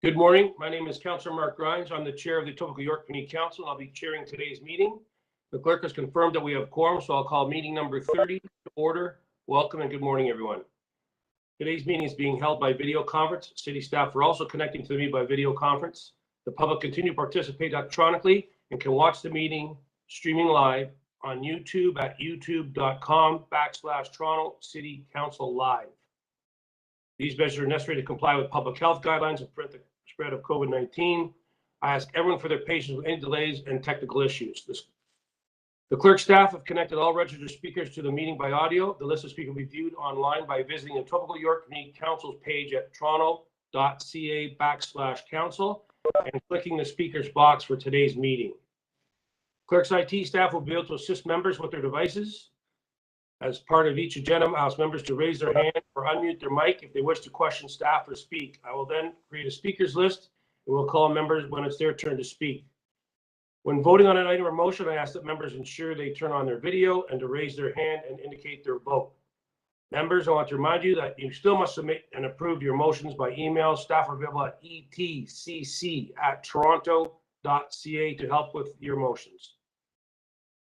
Good morning. My name is Councillor Mark Grimes. I'm the chair of the Etobicoke York Community Council. I'll be chairing today's meeting. The clerk has confirmed that we have quorum, so I'll call meeting number 30 to order. Welcome and good morning, everyone. Today's meeting is being held by video conference. City staff are also connecting to the meeting by video conference. The public continue to participate electronically and can watch the meeting streaming live on YouTube at youtube.com/Toronto City Council Live. These measures are necessary to comply with public health guidelines and prevent the spread of COVID-19. I ask everyone for their patience with any delays and technical issues. The clerk staff have connected all registered speakers to the meeting by audio. The list of speakers will be viewed online by visiting the Etobicoke York Community Council's page at toronto.ca/council and clicking the speakers box for today's meeting. Clerk's IT staff will be able to assist members with their devices. As part of each agenda, I'll ask members to raise their hand or unmute their mic if they wish to question staff or speak. I will then create a speakers list and we'll call members when it's their turn to speak. When voting on an item or motion, I ask that members ensure they turn on their video and to raise their hand and indicate their vote. Members, I want to remind you that you still must submit and approve your motions by email. Staff are available at etcc@toronto.ca to help with your motions.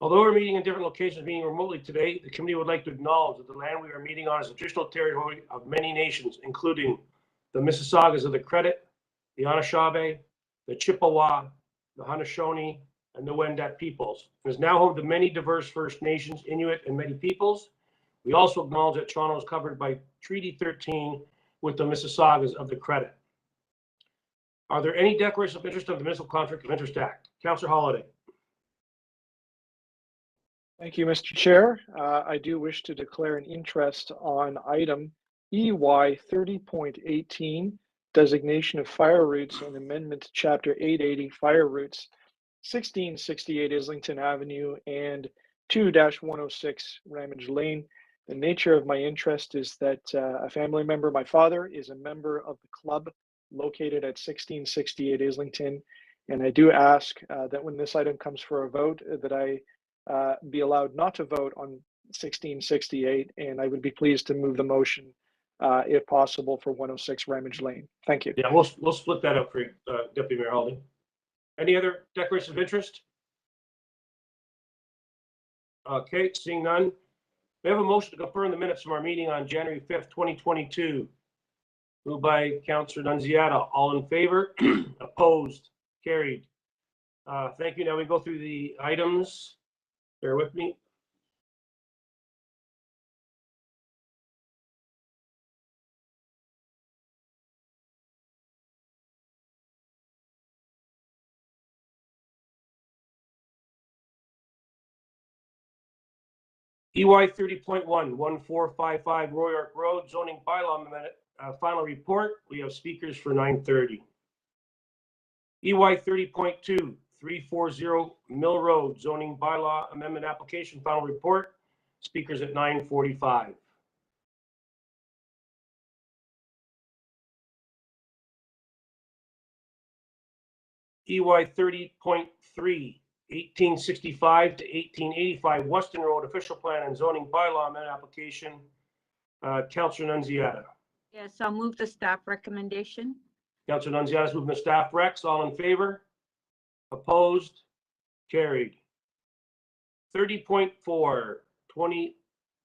Although we're meeting in different locations, meeting remotely today, the committee would like to acknowledge that the land we are meeting on is the traditional territory of many nations, including the Mississaugas of the Credit, the Anishinaabe, the Chippewa, the Haudenosaunee, and the Wendat peoples. It is now home to many diverse First Nations, Inuit, and Métis peoples. We also acknowledge that Toronto is covered by Treaty 13 with the Mississaugas of the Credit. Are there any declarations of interest under the Municipal Conflict of Interest Act? Councillor Holiday. Thank you, Mr. Chair. I do wish to declare an interest on item EY 30.18, designation of fire routes and amendment to Chapter 880 fire routes, 1668 Islington Avenue and 2-106 Ramage Lane. The nature of my interest is that a family member, my father, is a member of the club located at 1668 Islington. And I do ask that when this item comes for a vote, that I be allowed not to vote on 1668, and I would be pleased to move the motion if possible for 106 Ramage Lane. Thank you. Yeah, we'll split that up for you, Deputy Mayor Halding. Any other declarations of interest? Okay, seeing none. We have a motion to confirm the minutes from our meeting on January 5th, 2022. Moved by Councillor Nunziata. All in favor? Opposed? Carried. Thank you. Now we go through the items. Bear with me. EY 30.1, 1455 Royark Road, zoning bylaw amendment, final report. We have speakers for 9:30. EY 30.2, 340 Mill Road, zoning bylaw amendment application, final report. Speakers at 9:45. EY 30.3, 1865 to 1885 Weston Road, official plan and zoning bylaw amendment application. Councillor Nunziata. Yes, I'll move the staff recommendation. Councillor Nunziata is moving the staff recs. All in favor? Opposed? Carried. 30.4, 20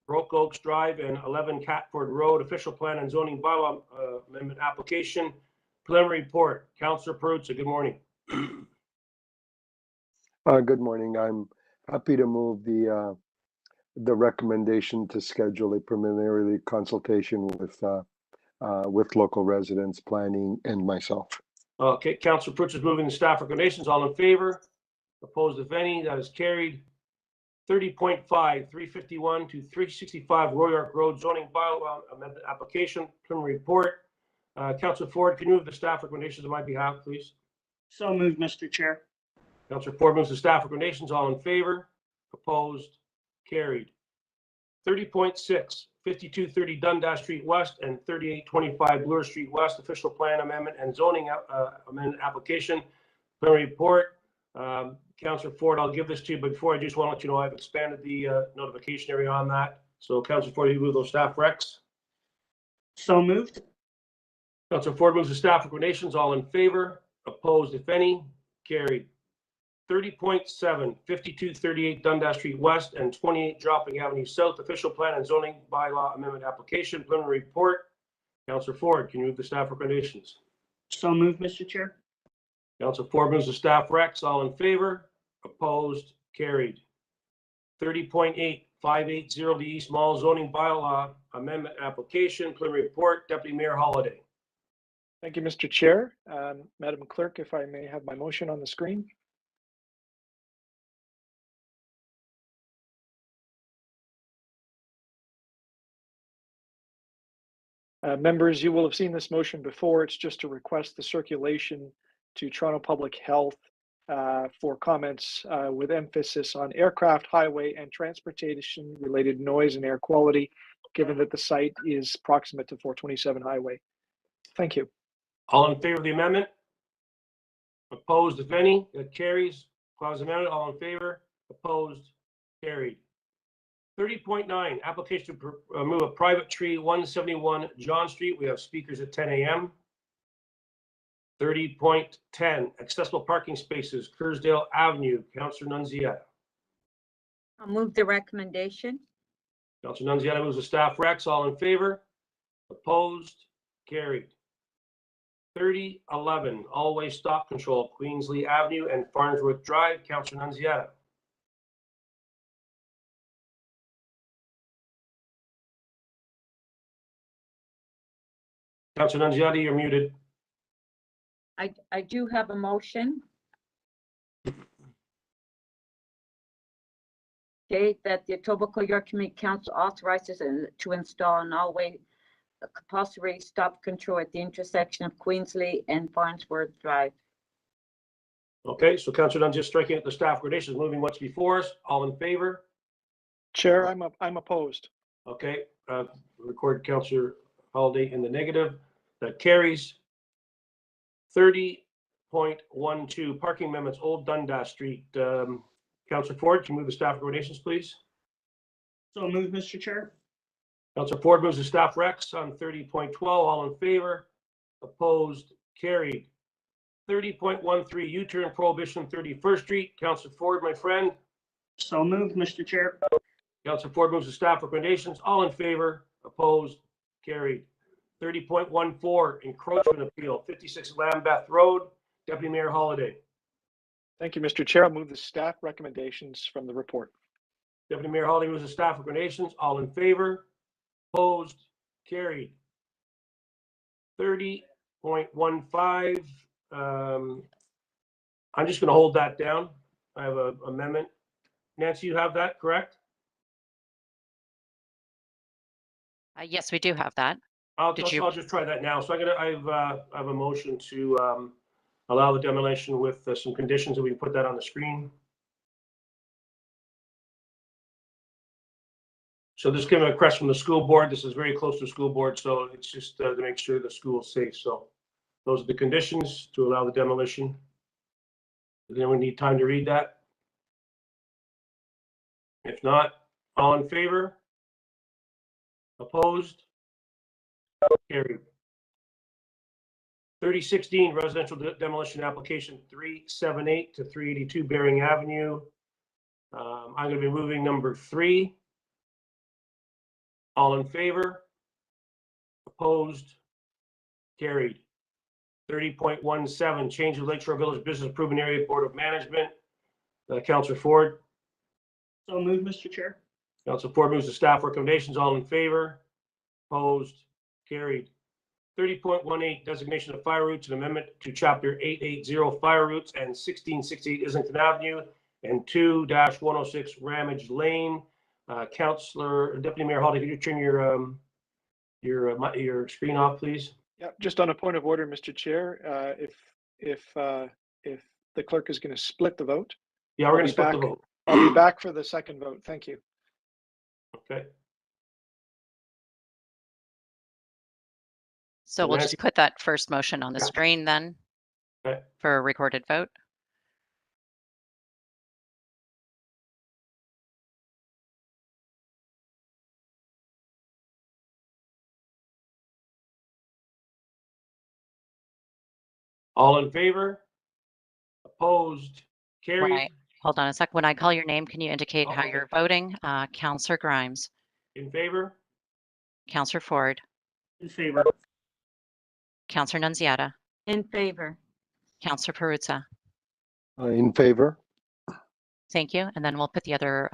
Broadoaks Drive and 11 Catford Road, official plan and zoning bylaw amendment application. Preliminary report. Councillor Peruzza, good morning. Good morning. I'm happy to move the recommendation to schedule a preliminary consultation with local residents, planning, and myself. Okay, Councillor Peruzza is moving the staff recommendations. All in favor? Opposed, if any? That is carried. 30.5, 351 to 365 Royark Road, zoning bylaw amendment application. Preliminary report. Councillor Ford, can you move the staff recommendations on my behalf, please? So moved, Mr. Chair. Councillor Ford moves the staff recommendations. All in favor? Opposed? Carried. 30.6, 5230 Dundas Street West and 3825 Bloor Street West, official plan amendment and zoning amendment application. Preliminary report. Councillor Ford, I'll give this to you, but before I just want to let you know I've expanded the notification area on that. So Councillor Ford, you move those staff recs. So moved. Councillor Ford moves the staff recommendations. All in favor? Opposed, if any? Carried. 30.7, 5238 Dundas Street West and 28 Jopling Avenue South, official plan and zoning bylaw amendment application, preliminary report. Councillor Ford, can you move the staff recommendations? So moved, Mr. Chair. Councillor Ford moves the staff recs. All in favor? Opposed? Carried. 30.8, 580 the East Mall zoning bylaw amendment application, preliminary report. Deputy Mayor Holliday. Thank you, Mr. Chair. Madam Clerk, if I may have my motion on the screen. Members, you will have seen this motion before. It's just to request the circulation to Toronto Public Health for comments with emphasis on aircraft, highway, and transportation-related noise and air quality, given that the site is proximate to 427 highway. Thank you. All in favor of the amendment? Opposed, if any? That carries. Clause amendment. All in favor? Opposed? Carried. 30.9, application to remove a private tree, 171 John Street. We have speakers at 10 a.m. 30.10, accessible parking spaces, Kersdale Avenue. Councillor Nunziata. I'll move the recommendation. Councillor Nunziata moves the staff recs. All in favor? Opposed? Carried. 3011, all-way stop control, Queenslea Avenue and Farnsworth Drive. Councillor Nunziata. Councillor Nunziata, you're muted. I do have a motion. Okay, that the Etobicoke York Community Council authorizes to install an all-way compulsory stop control at the intersection of Queenslea and Farnsworth Drive. Okay, so Councillor Nunziata striking at the staff recommendations, moving what's before us. All in favor? Chair, I'm opposed. Okay, record Councillor Holiday in the negative. That carries. 30.12, parking amendments, Old Dundas Street. Councillor Ford, can you move the staff recommendations, please? So moved, Mr. Chair. Councillor Ford moves the staff recs on 30.12. All in favor? Opposed? Carried. 30.13, U-turn Prohibition, 31st Street. Councillor Ford, my friend. So moved, Mr. Chair. Councillor Ford moves the staff recommendations. All in favor? Opposed? Carried. 30.14, encroachment appeal, 56 Lambeth Road. Deputy Mayor Holliday. Thank you, Mr. Chair. I'll move the staff recommendations from the report. Deputy Mayor Holliday moves the staff recommendations. All in favor? Opposed? Carried. 30.15. I'm just going to hold that down. I have an amendment. Nancy, you have that, correct? Yes, we do have that. I'll just try that now. So I have a motion to allow the demolition with some conditions, that we can put that on the screen. So this came a request from the school board. This is very close to the school board, so it's just to make sure the school is safe. So those are the conditions to allow the demolition. Does anyone need time to read that? If not, all in favor? Opposed? Carried. 3016 residential demolition application 378 to 382 Bering Avenue. I'm going to be moving number 3. All in favor? Opposed? Carried. 30.17 change of Lakeshore Village Business Improvement Area Board of Management. Councillor Ford. So moved, Mr. Chair. Councillor Ford moves the staff recommendations. All in favor? Opposed? Carried. 30.18 designation of fire routes and amendment to chapter 880 fire routes and 1668 Islington Avenue and 2-106 Ramage Lane. Councillor Deputy Mayor Holiday, could you turn your screen off, please? Yeah, just on a point of order, Mr. Chair, if the clerk is going to split the vote. Yeah, we're going to split the vote. I'll be back for the second vote. Thank you. Okay. So we'll just put that first motion on the screen then Okay. for a recorded vote. All in favor? Opposed? When Carried. hold on a sec. When I call your name, can you indicate how Okay. you're voting? Counselor Grimes, In favor? Counselor Ford, In favor. Counselor Nunziata, In favor. Counselor Perruzza. In favor? Thank you. And then we'll put the other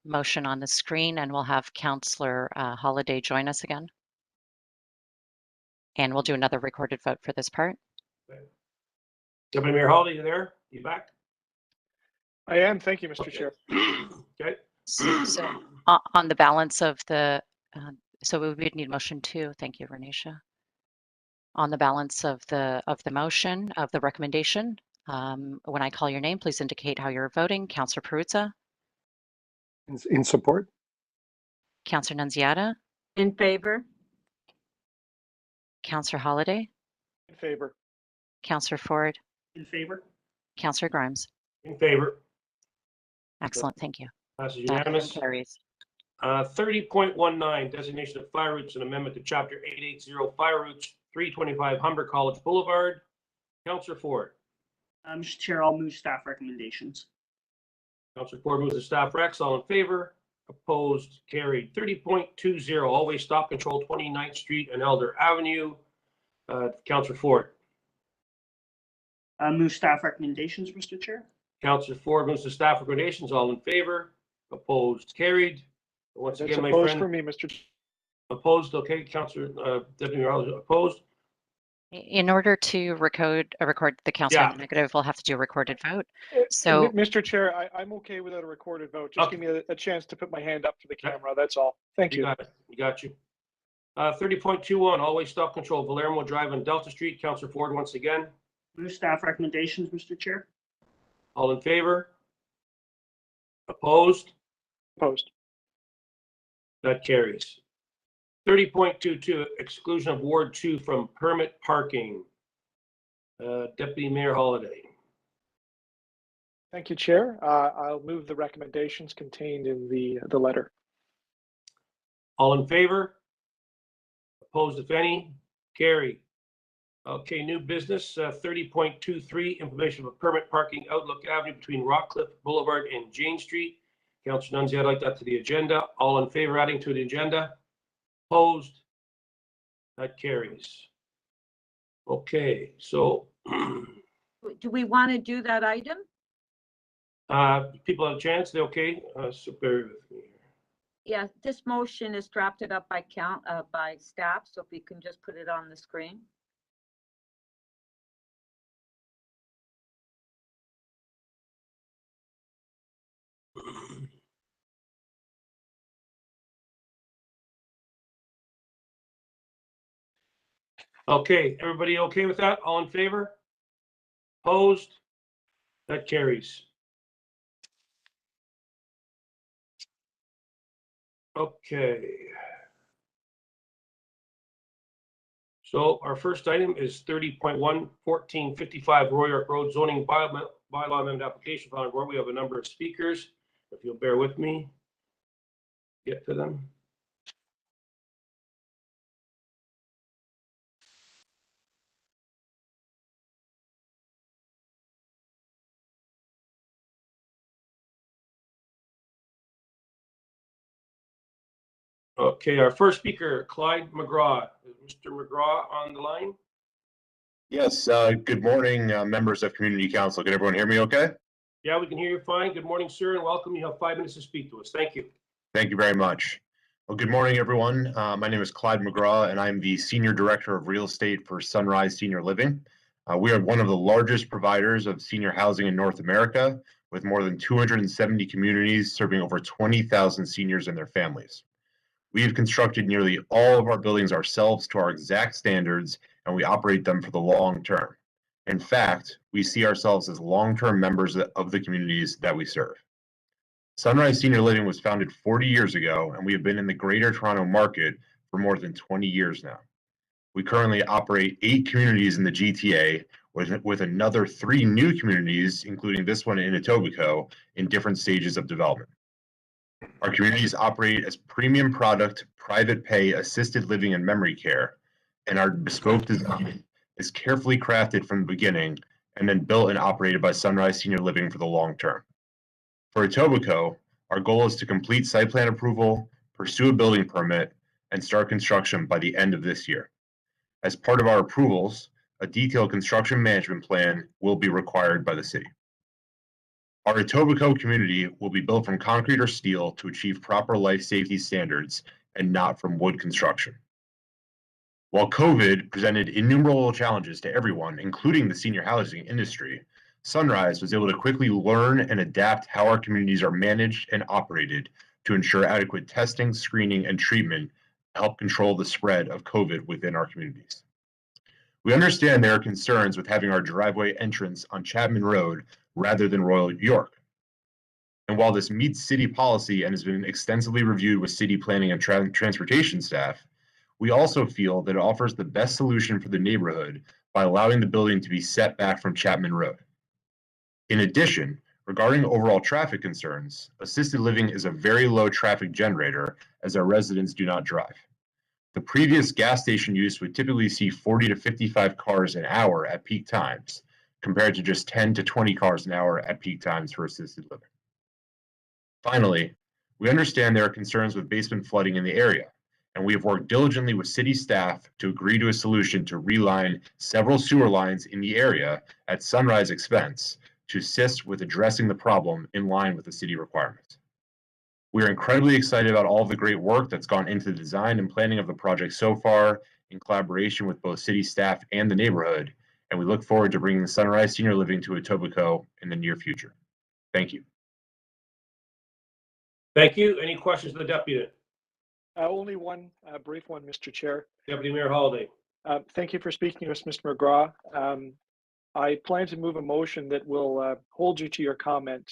motion on the screen and we'll have Counselor Holiday join us again. And we'll do another recorded vote for this part. Deputy Mayor Holiday, you there? You back? I am. Thank you, Mr. Chair. Okay. So on the balance of the, so we would need motion 2. Thank you, Renisha. On the balance of the motion of the recommendation, when I call your name, please indicate how you're voting. Counselor Perruzza, In support? Counselor Nunziata, In favor. Counselor Holiday, In favor. Counselor Ford, In favor. Counselor Grimes. In favor. Excellent. Thank you. Passes That unanimous. carries. 30.19, designation of fire routes and amendment to chapter 880, fire routes, 325 Humber College Boulevard. Councillor Ford. Mr. Chair, I'll move staff recommendations. Councillor Ford moves the staff recs. All in favor? Opposed? Carried. 30.20, always stop control 29th Street and Elder Avenue. Councillor Ford. Move staff recommendations, Mr. Chair. Councillor Ford moves the staff recommendations. All in favor? Opposed? Carried. Once That's again, my opposed for friend. me, Mr. Opposed? Okay, Councillor Deputy Mayor Holiday, opposed? In order to record the counselor in the negative, we'll have to do a recorded vote. So Mr. Chair, I'm okay without a recorded vote. Just Okay. give me a chance to put my hand up for the camera. That's all. Thank You you. got it. You got you. 30.21, always stop control Valermo Drive on Delta Street. Councillor Ford once again. Move staff recommendations, Mr. Chair. All in favor? Opposed? Opposed. That carries. 30.22, exclusion of Ward 2 from permit parking. Deputy Mayor Holiday. Thank you, Chair. I'll move the recommendations contained in the letter. All in favor? Opposed, if any? Carry. Okay, new business, 30.23, implementation of a permit parking Outlook Avenue between Rockcliffe Boulevard and Jane Street. Councillor Nunzi, I'd like that to the agenda. All in favor adding to the agenda? Opposed? That carries. Okay, so Do we want to do that item? people have a chance, they okay? So bear with me here. Yeah, this motion is drafted up by staff, so if we can just put it on the screen. Okay, everybody okay with that? All in favor? Opposed? That carries. Okay. So our first item is 30.1, 1455 Roy York Road zoning bylaw amendment application found where we have a number of speakers. If you'll bear with me, get to them. Okay, our first speaker, Clyde McGraw. Is Mr. McGraw on the line? Yes, good morning, members of Community Council. Can everyone hear me okay? Yeah, we can hear you fine. Good morning, sir, and welcome. You have 5 minutes to speak to us. Thank you. Thank you very much. Well, good morning, everyone. My name is Clyde McGraw, and I'm the Senior Director of Real Estate for Sunrise Senior Living. We are one of the largest providers of senior housing in North America, with more than 270 communities serving over 20,000 seniors and their families. We have constructed nearly all of our buildings ourselves to our exact standards, and we operate them for the long term. In fact, we see ourselves as long-term members of the communities that we serve. Sunrise Senior Living was founded 40 years ago, and we have been in the Greater Toronto market for more than 20 years now. We currently operate 8 communities in the GTA, with another 3 new communities, including this one in Etobicoke, in different stages of development. Our communities operate as premium product, private pay, assisted living, and memory care, and our bespoke design is carefully crafted from the beginning and then built and operated by Sunrise Senior Living for the long term. For Etobicoke, our goal is to complete site plan approval, pursue a building permit, and start construction by the end of this year. As part of our approvals, a detailed construction management plan will be required by the city. Our Etobicoke community will be built from concrete or steel to achieve proper life safety standards and not from wood construction. While COVID presented innumerable challenges to everyone, including the senior housing industry, Sunrise was able to quickly learn and adapt how our communities are managed and operated to ensure adequate testing, screening, and treatment to help control the spread of COVID within our communities. We understand there are concerns with having our driveway entrance on Chapman Road rather than Royal York. And while this meets city policy and has been extensively reviewed with city planning and transportation staff, we also feel that it offers the best solution for the neighborhood by allowing the building to be set back from Chapman Road. In addition, regarding overall traffic concerns, assisted living is a very low traffic generator as our residents do not drive. The previous gas station use would typically see 40 to 55 cars an hour at peak times, compared to just 10 to 20 cars an hour at peak times for assisted living. Finally, we understand there are concerns with basement flooding in the area, and we have worked diligently with city staff to agree to a solution to reline several sewer lines in the area at Sunrise expense to assist with addressing the problem in line with the city requirements. We are incredibly excited about all of the great work that's gone into the design and planning of the project so far in collaboration with both city staff and the neighborhood, and we look forward to bringing the Sunrise Senior Living to Etobicoke in the near future. Thank you. Thank you. Any questions of the deputy? Only one brief one, Mr. Chair. Deputy Mayor Holliday. Thank you for speaking to us, Mr. McGraw. I plan to move a motion that will hold you to your comment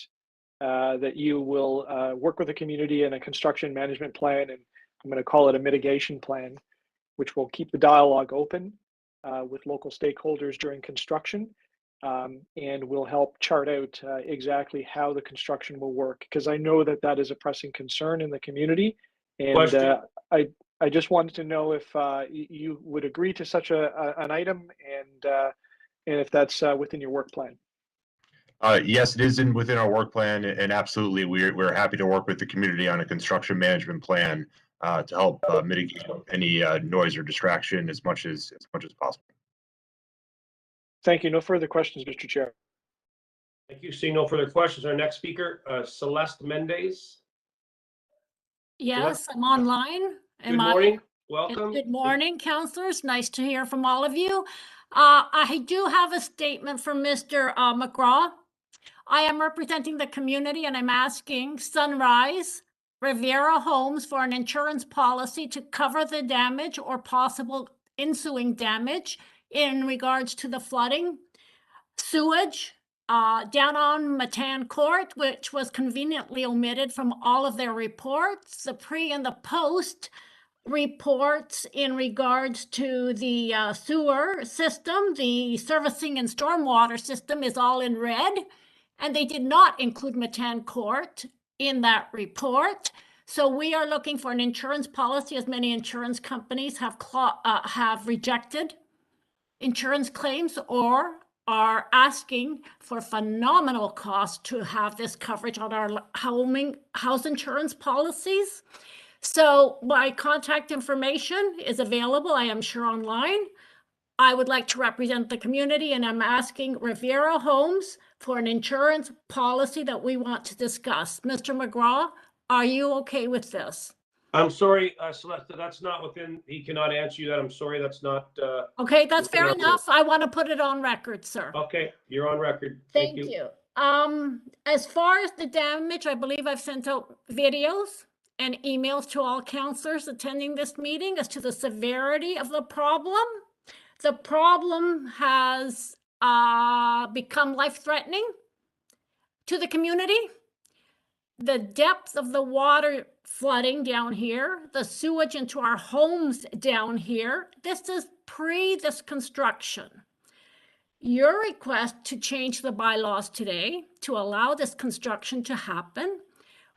that you will work with the community in a construction management plan, and I'm going to call it a mitigation plan, which will keep the dialogue open with local stakeholders during construction, and will help chart out exactly how the construction will work, because I know that that is a pressing concern in the community. And I just wanted to know if you would agree to such an item, and if that's within your work plan. Yes, it is within our work plan, and absolutely, we're happy to work with the community on a construction management plan to help mitigate any noise or distraction as much as possible. Thank you. No further questions, Mr. Chair. Thank you. Seeing no further questions, our next speaker, Celeste Mendez. Yes, I'm online. Good morning. Welcome. Good morning, councillors. Nice to hear from all of you. I do have a statement from Mr. McGraw. I am representing the community, and I'm asking Sunrise Riviera Homes for an insurance policy to cover the damage or possible ensuing damage in regards to the flooding, sewage, down on Matan Court, which was conveniently omitted from all of their reports, the pre and the post reports in regards to the sewer system, the servicing and stormwater system is all in red, and they did not include Matan Court in that report. So we are looking for an insurance policy, as many insurance companies have rejected insurance claims or are asking for phenomenal cost to have this coverage on our house insurance policies. So my contact information is available, I am sure, online. I would like to represent the community, and I'm asking Riviera Homes for an insurance policy that we want to discuss. Mr. McGraw, are you okay with this? I'm sorry, Celeste, that's not within, he cannot answer you that. I'm sorry, that's not. Okay, that's fair enough. I want to put it on record, sir. Okay, you're on record. Thank you. As far as the damage, I believe I've sent out videos and emails to all councillors attending this meeting as to the severity of the problem. The problem has become life-threatening to the community. The depth of the water flooding down here, the sewage into our homes down here, this is pre this construction. Your request to change the bylaws today to allow this construction to happen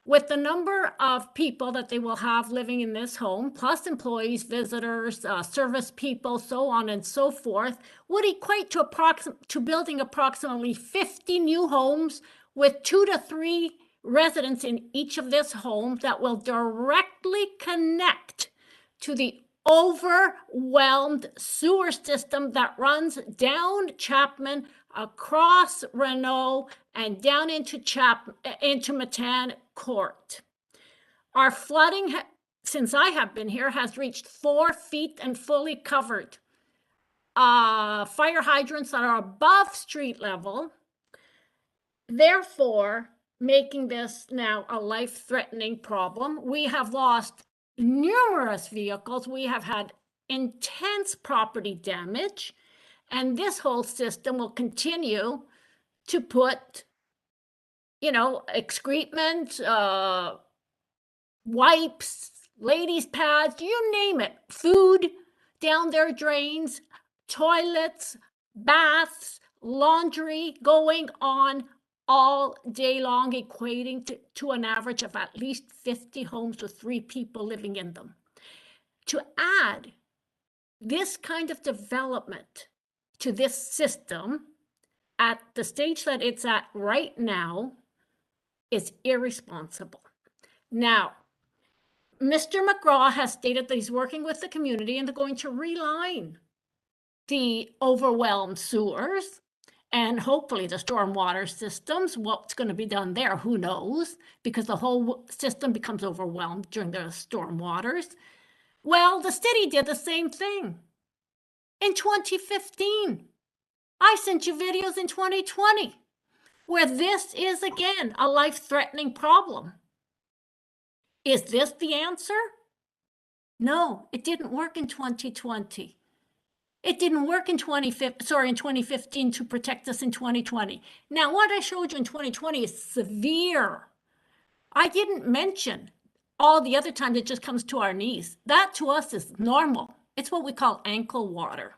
with the number of people that they will have living in this home, plus employees, visitors, service people, so on and so forth, would equate to building approximately 50 new homes with 2 to 3 residents in each of this home that will directly connect to the overwhelmed sewer system that runs down Chapman, across Renault, and down into Matan Court. Our flooding, since I have been here, has reached 4 feet and fully covered. Fire hydrants that are above street level, therefore making this now a life-threatening problem. We have lost numerous vehicles. We have had intense property damage, and this whole system will continue to put, excrement, wipes, ladies' pads, you name it, food down their drains, toilets, baths, laundry going on all day long, equating to an average of at least 50 homes with 3 people living in them. To add this kind of development to this system at the stage that it's at right now is irresponsible. Now, Mr. McGraw has stated that he's working with the community and they're going to reline the overwhelmed sewers and hopefully the stormwater systems. What's going to be done there, who knows, because the whole system becomes overwhelmed during the stormwaters. Well, the city did the same thing in 2015. I sent you videos in 2020 where this is again a life-threatening problem. Is this the answer? No, it didn't work in 2020. It didn't work in 2015 to protect us in 2020. Now, what I showed you in 2020 is severe. I didn't mention all the other times it just comes to our knees. That to us is normal. It's what we call ankle water.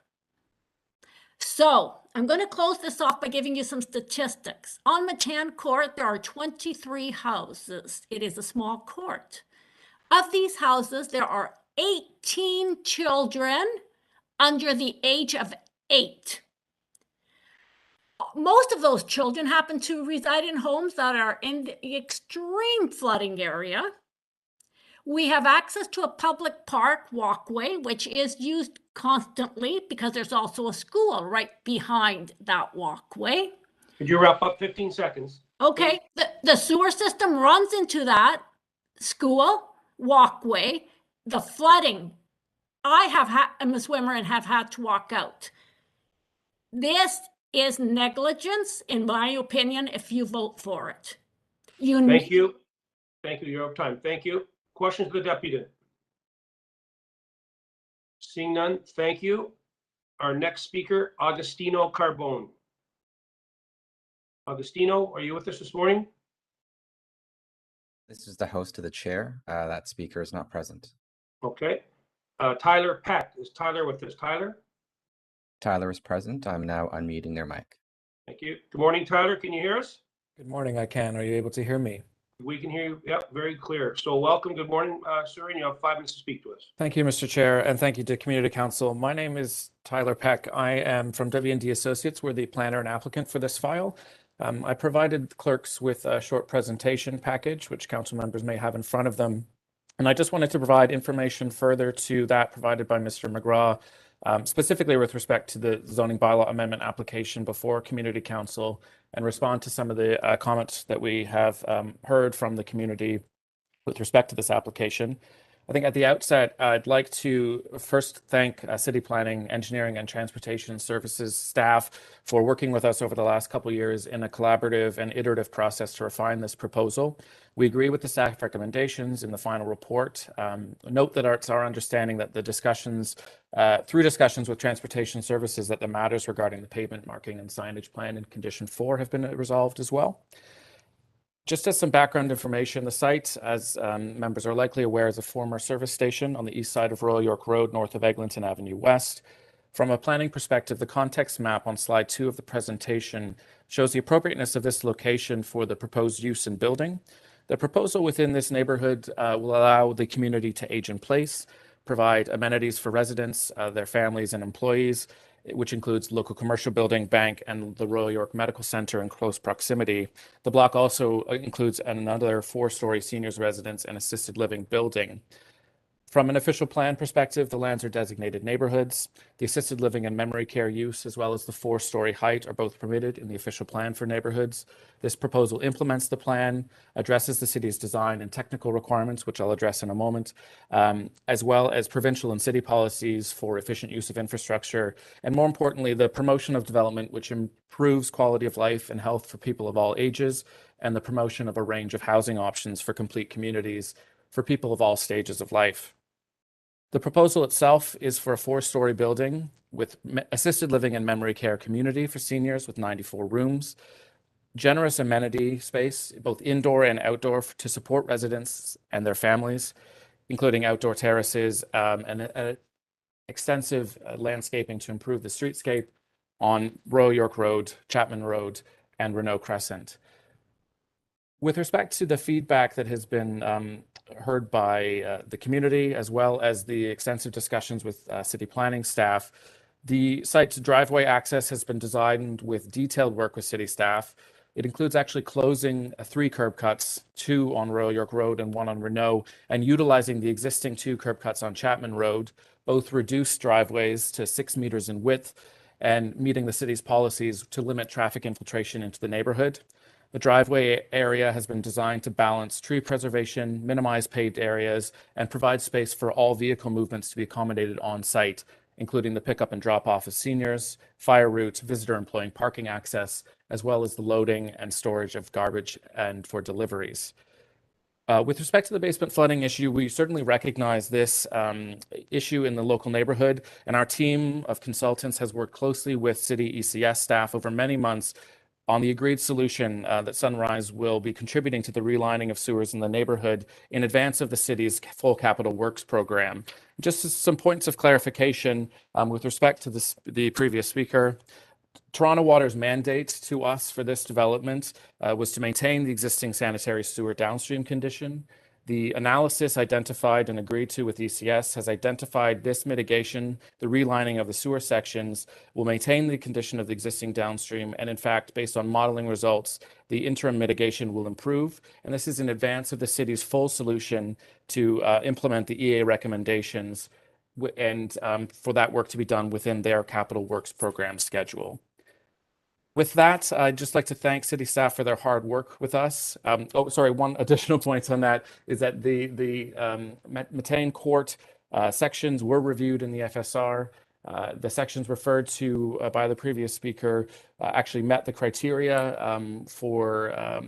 So I'm going to close this off by giving you some statistics. On Matan Court, there are 23 houses. It is a small court. Of these houses, there are 18 children under the age of 8. Most of those children happen to reside in homes that are in the extreme flooding area. We have access to a public park walkway, which is used constantly because there's also a school right behind that walkway. Could you wrap up 15 seconds? Okay, the sewer system runs into that school walkway. The flooding, I'm a swimmer and have had to walk out. This is negligence, in my opinion, if you vote for it. Thank you. Thank you. You're out of time. Thank you. Questions to the deputy? Seeing none, thank you. Our next speaker, Agostino Carbone. Agostino, are you with us this morning? This is the host to the chair. That speaker is not present. Okay. Tyler Peck. Is Tyler with us? Tyler? Tyler is present. I'm now unmuting their mic. Thank you. Good morning, Tyler. Can you hear us? Good morning, I can. Are you able to hear me? We can hear you. Yep, very clear. So welcome. Good morning, sir. And you have 5 minutes to speak to us. Thank you, Mr. Chair, and thank you to Community Council. My name is Tyler Peck. I am from W&D Associates. We're the planner and applicant for this file. I provided the clerks with a short presentation package, which council members may have in front of them. And I just wanted to provide information further to that provided by Mr. McGraw, specifically with respect to the zoning bylaw amendment application before Community Council, and respond to some of the comments that we have heard from the community with respect to this application. I think at the outset, I'd like to first thank City Planning, Engineering and Transportation Services staff for working with us over the last couple of years in a collaborative and iterative process to refine this proposal. We agree with the staff recommendations in the final report. Note that it's our understanding that the discussions, through discussions with Transportation Services, that the matters regarding the pavement marking and signage plan in Condition 4 have been resolved as well. Just as some background information, the site, as members are likely aware, is a former service station on the east side of Royal York Road, north of Eglinton Avenue West. From a planning perspective, the context map on slide 2 of the presentation shows the appropriateness of this location for the proposed use and building. The proposal within this neighborhood will allow the community to age in place, provide amenities for residents, their families and employees, which includes local commercial building, bank, and the Royal York Medical Center in close proximity. The block also includes another 4-story seniors residence and assisted living building. From an official plan perspective, the lands are designated neighborhoods. The assisted living and memory care use, as well as the 4-story height, are both permitted in the official plan for neighborhoods. This proposal implements the plan, addresses the city's design and technical requirements, which I'll address in a moment, as well as provincial and city policies for efficient use of infrastructure, and more importantly, the promotion of development, which improves quality of life and health for people of all ages, and the promotion of a range of housing options for complete communities for people of all stages of life. The proposal itself is for a 4-story building with assisted living and memory care community for seniors with 94 rooms, generous amenity space, both indoor and outdoor, to support residents and their families, including outdoor terraces and extensive landscaping to improve the streetscape on Royal York Road, Chapman Road, and Renault Crescent. With respect to the feedback that has been heard by the community, as well as the extensive discussions with city planning staff, the site's driveway access has been designed with detailed work with city staff. It includes actually closing 3 curb cuts, 2 on Royal York Road and 1 on Renault, and utilizing the existing 2 curb cuts on Chapman Road, both reduced driveways to 6 meters in width and meeting the city's policies to limit traffic infiltration into the neighborhood. The driveway area has been designed to balance tree preservation, minimize paved areas, and provide space for all vehicle movements to be accommodated on site, including the pickup and drop off of seniors, fire routes, visitor employing parking access, as well as the loading and storage of garbage and for deliveries. With respect to the basement flooding issue, we certainly recognize this issue in the local neighborhood, and our team of consultants has worked closely with city ECS staff over many months on the agreed solution that Sunrise will be contributing to the relining of sewers in the neighborhood in advance of the city's full capital works program. Just some points of clarification with respect to the previous speaker. Toronto Water's mandate to us for this development was to maintain the existing sanitary sewer downstream condition. The analysis identified and agreed to with ECS has identified this mitigation, the relining of the sewer sections, will maintain the condition of the existing downstream, and in fact, based on modeling results, the interim mitigation will improve, and this is in advance of the city's full solution to implement the EA recommendations and for that work to be done within their capital works program schedule. With that, I'd just like to thank city staff for their hard work with us. One additional point on that is that the Matane Court sections were reviewed in the FSR. The sections referred to by the previous speaker actually met the criteria for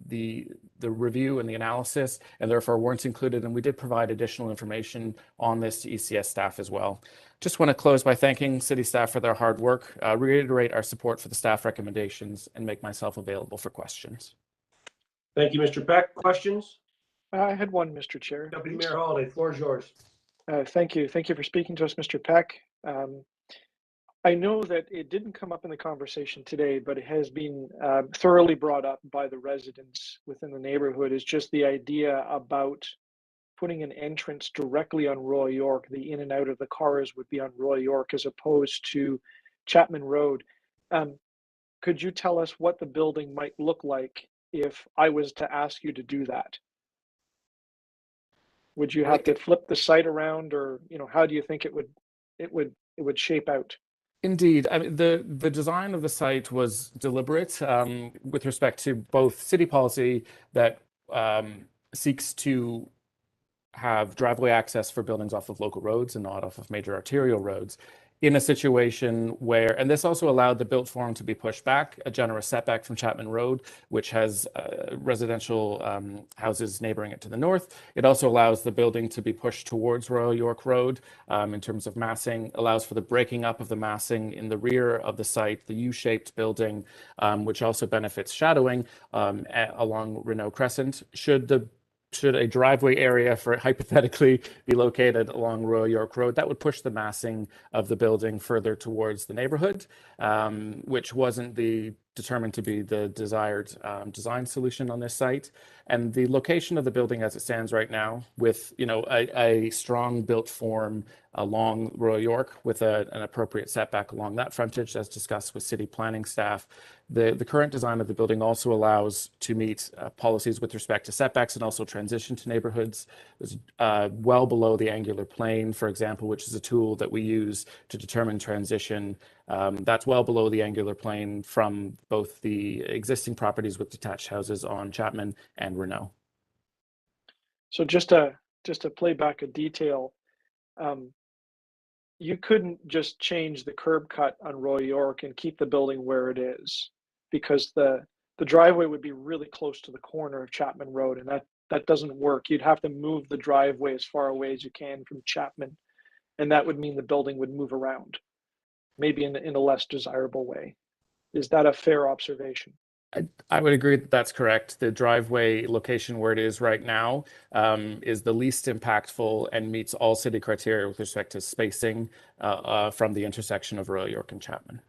the review and the analysis, and therefore weren't included, and we did provide additional information on this to ECS staff as well. Just want to close by thanking city staff for their hard work, reiterate our support for the staff recommendations, and make myself available for questions. Thank you, Mr. Peck. Questions? I had one, Mr. Chair. Deputy Mayor Holliday, floor is yours. Thank you. Thank you for speaking to us, Mr. Peck. I know that it didn't come up in the conversation today, but it has been thoroughly brought up by the residents within the neighborhood, is just the idea about putting an entrance directly on Royal York. The in and out of the cars would be on Royal York as opposed to Chapman Road. Could you tell us what the building might look like if I was to ask you to do that? Would you have to flip the site around, or how do you think it would shape out? Indeed, I mean, the design of the site was deliberate with respect to both city policy that seeks to have driveway access for buildings off of local roads and not off of major arterial roads, in a situation where, and this also allowed the built form to be pushed back, a generous setback from Chapman Road, which has residential houses neighboring it to the north. It also allows the building to be pushed towards Royal York Road in terms of massing, allows for the breaking up of the massing in the rear of the site, the U-shaped building, which also benefits shadowing along Renault Crescent. Should a driveway area for hypothetically be located along Royal York Road, that would push the massing of the building further towards the neighborhood, which wasn't the determined to be the desired design solution on this site. And the location of the building as it stands right now, with a strong built form along Royal York with an appropriate setback along that frontage, as discussed with city planning staff. The current design of the building also allows to meet policies with respect to setbacks and also transition to neighborhoods. It's well below the angular plane, for example, which is a tool that we use to determine transition. That's well below the angular plane from both the existing properties with detached houses on Chapman and Renault. So just to play back a detail, you couldn't just change the curb cut on Royal York and keep the building where it is, because the driveway would be really close to the corner of Chapman Road, and that doesn't work. You'd have to move the driveway as far away as you can from Chapman, and that would mean the building would move around, maybe in a less desirable way. Is that a fair observation? I would agree that that's correct. The driveway location where it is right now is the least impactful and meets all city criteria with respect to spacing from the intersection of Royal York and Chapman.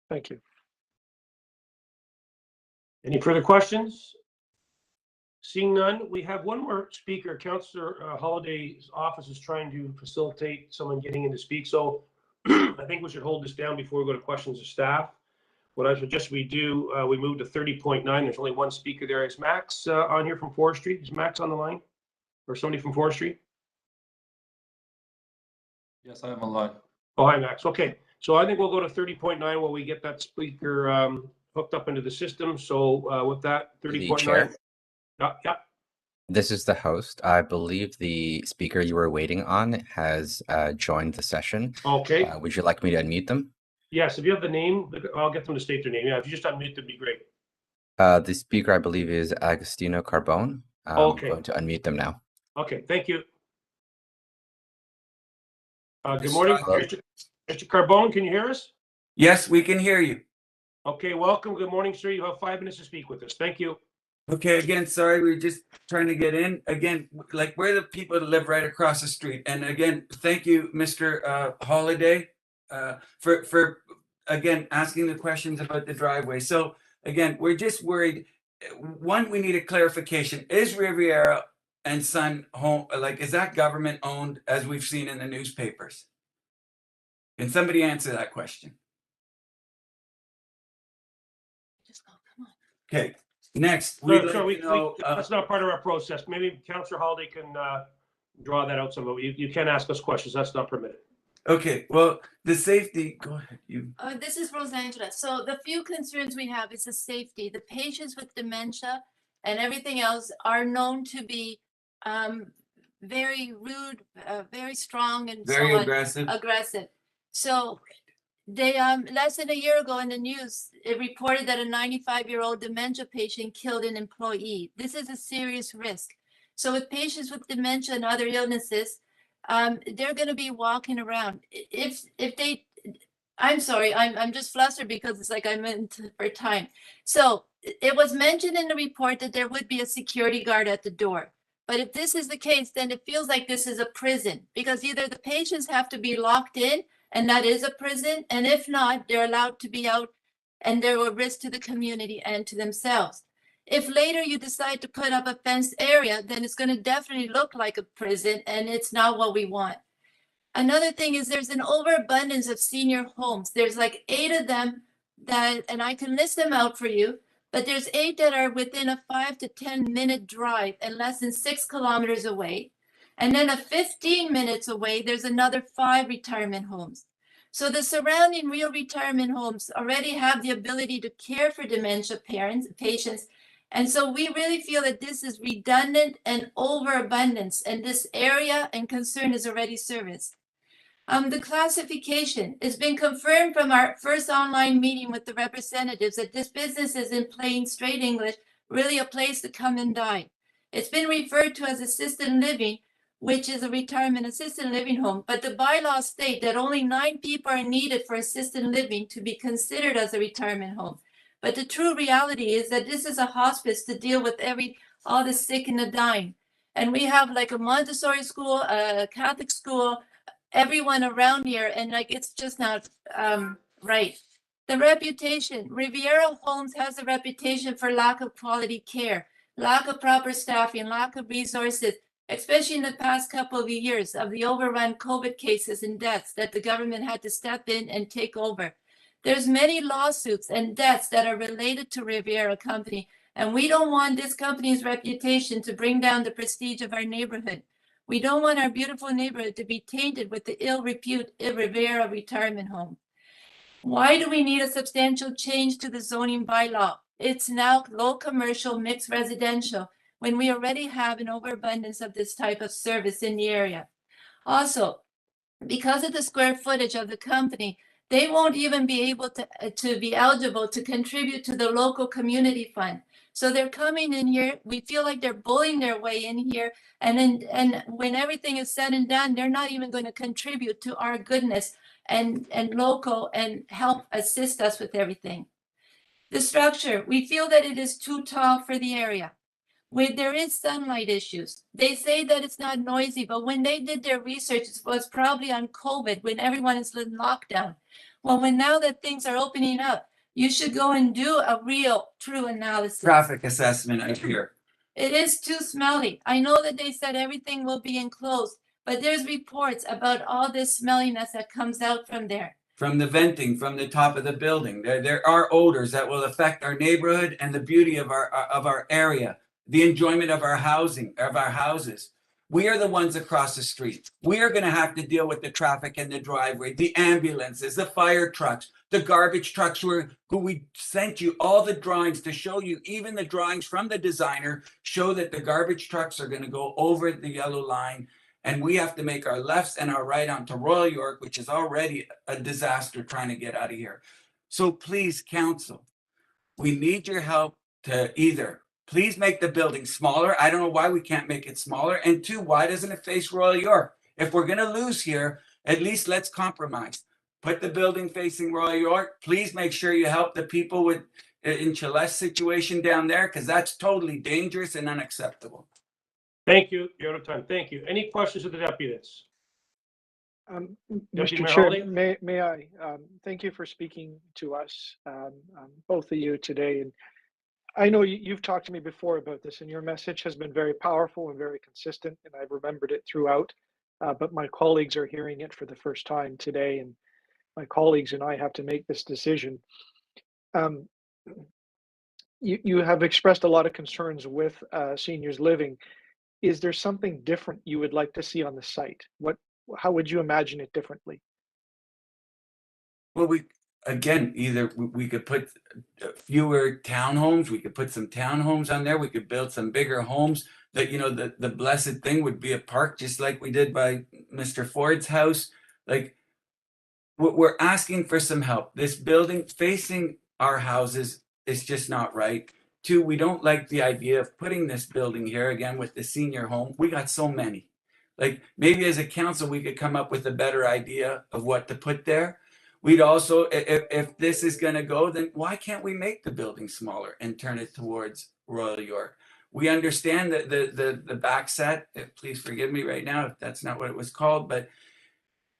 Thank you. Any further questions? Seeing none, we have one more speaker. Councillor Holliday's office is trying to facilitate someone getting in to speak. So I think we should hold this down before we go to questions of staff. What I suggest we do, we move to 30.9. There's only one speaker there. Is Max on here from Forestry? Is Max on the line? Or somebody from Forestry? Yes, I am online. Oh, hi, Max. Okay. So I think we'll go to 30.9 while we get that speaker hooked up into the system. So with that, 30.9. Yeah. This is the host. I believe the speaker you were waiting on has joined the session. Okay. Would you like me to unmute them? Yes, if you have the name, I'll get them to state their name. Yeah, if you just unmute, that'd be great. The speaker, I believe, is Agostino Carbone. Okay. I'm going to unmute them now. Okay, thank you. Good morning, Mr. Carbone. Can you hear us? Yes, we can hear you. Okay, welcome. Good morning, sir. You have 5 minutes to speak with us. Thank you. Okay, again, sorry, we were just trying to get in. Again, like, we're the people that live right across the street. And again, thank you, Mr. Holiday, for again asking the questions about the driveway. So again, we're just worried. One, we need a clarification. Is Riviera and Son home, like, is that government owned, as we've seen in the newspapers? Can somebody answer that question? Okay. Next, we'd like to know, that's not part of our process. Maybe Councillor Holiday can draw that out some. You can't ask us questions. That's not permitted. Okay, well, the safety, go ahead. This is Rosangela. So the few concerns we have is the safety. The patients with dementia and everything else are known to be very rude, very strong, and very so aggressive. So they less than a year ago in the news, it reported that a 95-year-old dementia patient killed an employee. This is a serious risk. So with patients with dementia and other illnesses, they're going to be walking around. If they, I'm sorry, I'm just flustered because it's like I'm in for time. So it was mentioned in the report that there would be a security guard at the door. But if this is the case, then it feels like this is a prison, because either the patients have to be locked in, and that is a prison, and if not, they're allowed to be out, and they're a risk to the community and to themselves. If later you decide to put up a fenced area, then it's going to definitely look like a prison, and it's not what we want. Another thing is there's an overabundance of senior homes. There's like 8 of them that, and I can list them out for you, but there's 8 that are within a 5 to 10 minute drive and less than 6 kilometers away. And then a 15 minutes away, there's another 5 retirement homes. So the surrounding real retirement homes already have the ability to care for dementia patients. And so we really feel that this is redundant and overabundance, and this area and concern is already serviced. The classification has been confirmed from our first online meeting with the representatives that this business is, in plain straight English, really a place to come and die. It's been referred to as assisted living, which is a retirement assisted living home, but the bylaws state that only 9 people are needed for assisted living to be considered as a retirement home. But the true reality is that this is a hospice to deal with all the sick and the dying. And we have like a Montessori school, a Catholic school, everyone around here, and like it's just not right. The reputation, Riviera Homes has a reputation for lack of quality care, lack of proper staffing, lack of resources, especially in the past couple of years of the overrun COVID cases and deaths that the government had to step in and take over. There's many lawsuits and debts that are related to Riviera Company, and we don't want this company's reputation to bring down the prestige of our neighborhood. We don't want our beautiful neighborhood to be tainted with the ill repute Riviera retirement home. Why do we need a substantial change to the zoning bylaw? It's now low commercial, mixed residential, when we already have an overabundance of this type of service in the area. Also, because of the square footage of the company, they won't even be able to be eligible to contribute to the local community fund. So they're coming in here, we feel like they're bullying their way in here, and when everything is said and done, they're not even going to contribute to our goodness and local and help assist us with everything. The structure, we feel that it is too tall for the area. Where there is sunlight issues. They say that it's not noisy, but when they did their research, it was probably on COVID when everyone is in lockdown. Well, now that things are opening up, you should go and do a real, true analysis. Traffic assessment, I hear. It is too smelly. I know that they said everything will be enclosed, but there's reports about all this smelliness that comes out from there. From the venting, from the top of the building. There are odors that will affect our neighborhood and the beauty of our area. The enjoyment of our housing, of our houses. We are the ones across the street. We are going to have to deal with the traffic in the driveway, the ambulances, the fire trucks, the garbage trucks who we sent you all the drawings to show you, even the drawings from the designer show that the garbage trucks are going to go over the yellow line, and we have to make our lefts and our right onto Royal York, which is already a disaster trying to get out of here. So please, council, we need your help to either please make the building smaller. I don't know why we can't make it smaller. And two, why doesn't it face Royal York? If we're going to lose here, at least let's compromise. Put the building facing Royal York. Please make sure you help the people in Celeste's situation down there, because that's totally dangerous and unacceptable. Thank you. You're out of time. Thank you. Any questions of the deputies? Mr. Mayor Chair, Holiday? may I? Thank you for speaking to us, both of you today. And I know you've talked to me before about this, and your message has been very powerful and very consistent, and I've remembered it throughout. But my colleagues are hearing it for the first time today, and my colleagues and I have to make this decision. You have expressed a lot of concerns with seniors living. Is there something different you would like to see on the site? How would you imagine it differently? Well, either we could put fewer townhomes, we could put some townhomes on there, we could build some bigger homes. That, you know, the blessed thing would be a park, just like we did by Mr. Ford's house. Like, we're asking for some help. This building facing our houses is just not right. Two, we don't like the idea of putting this building here again with the senior home. We got so many. Like, maybe as a council, we could come up with a better idea of what to put there. We'd also, if this is going to go, then why can't we make the building smaller and turn it towards Royal York? We understand that the back set, please forgive me right now if that's not what it was called, but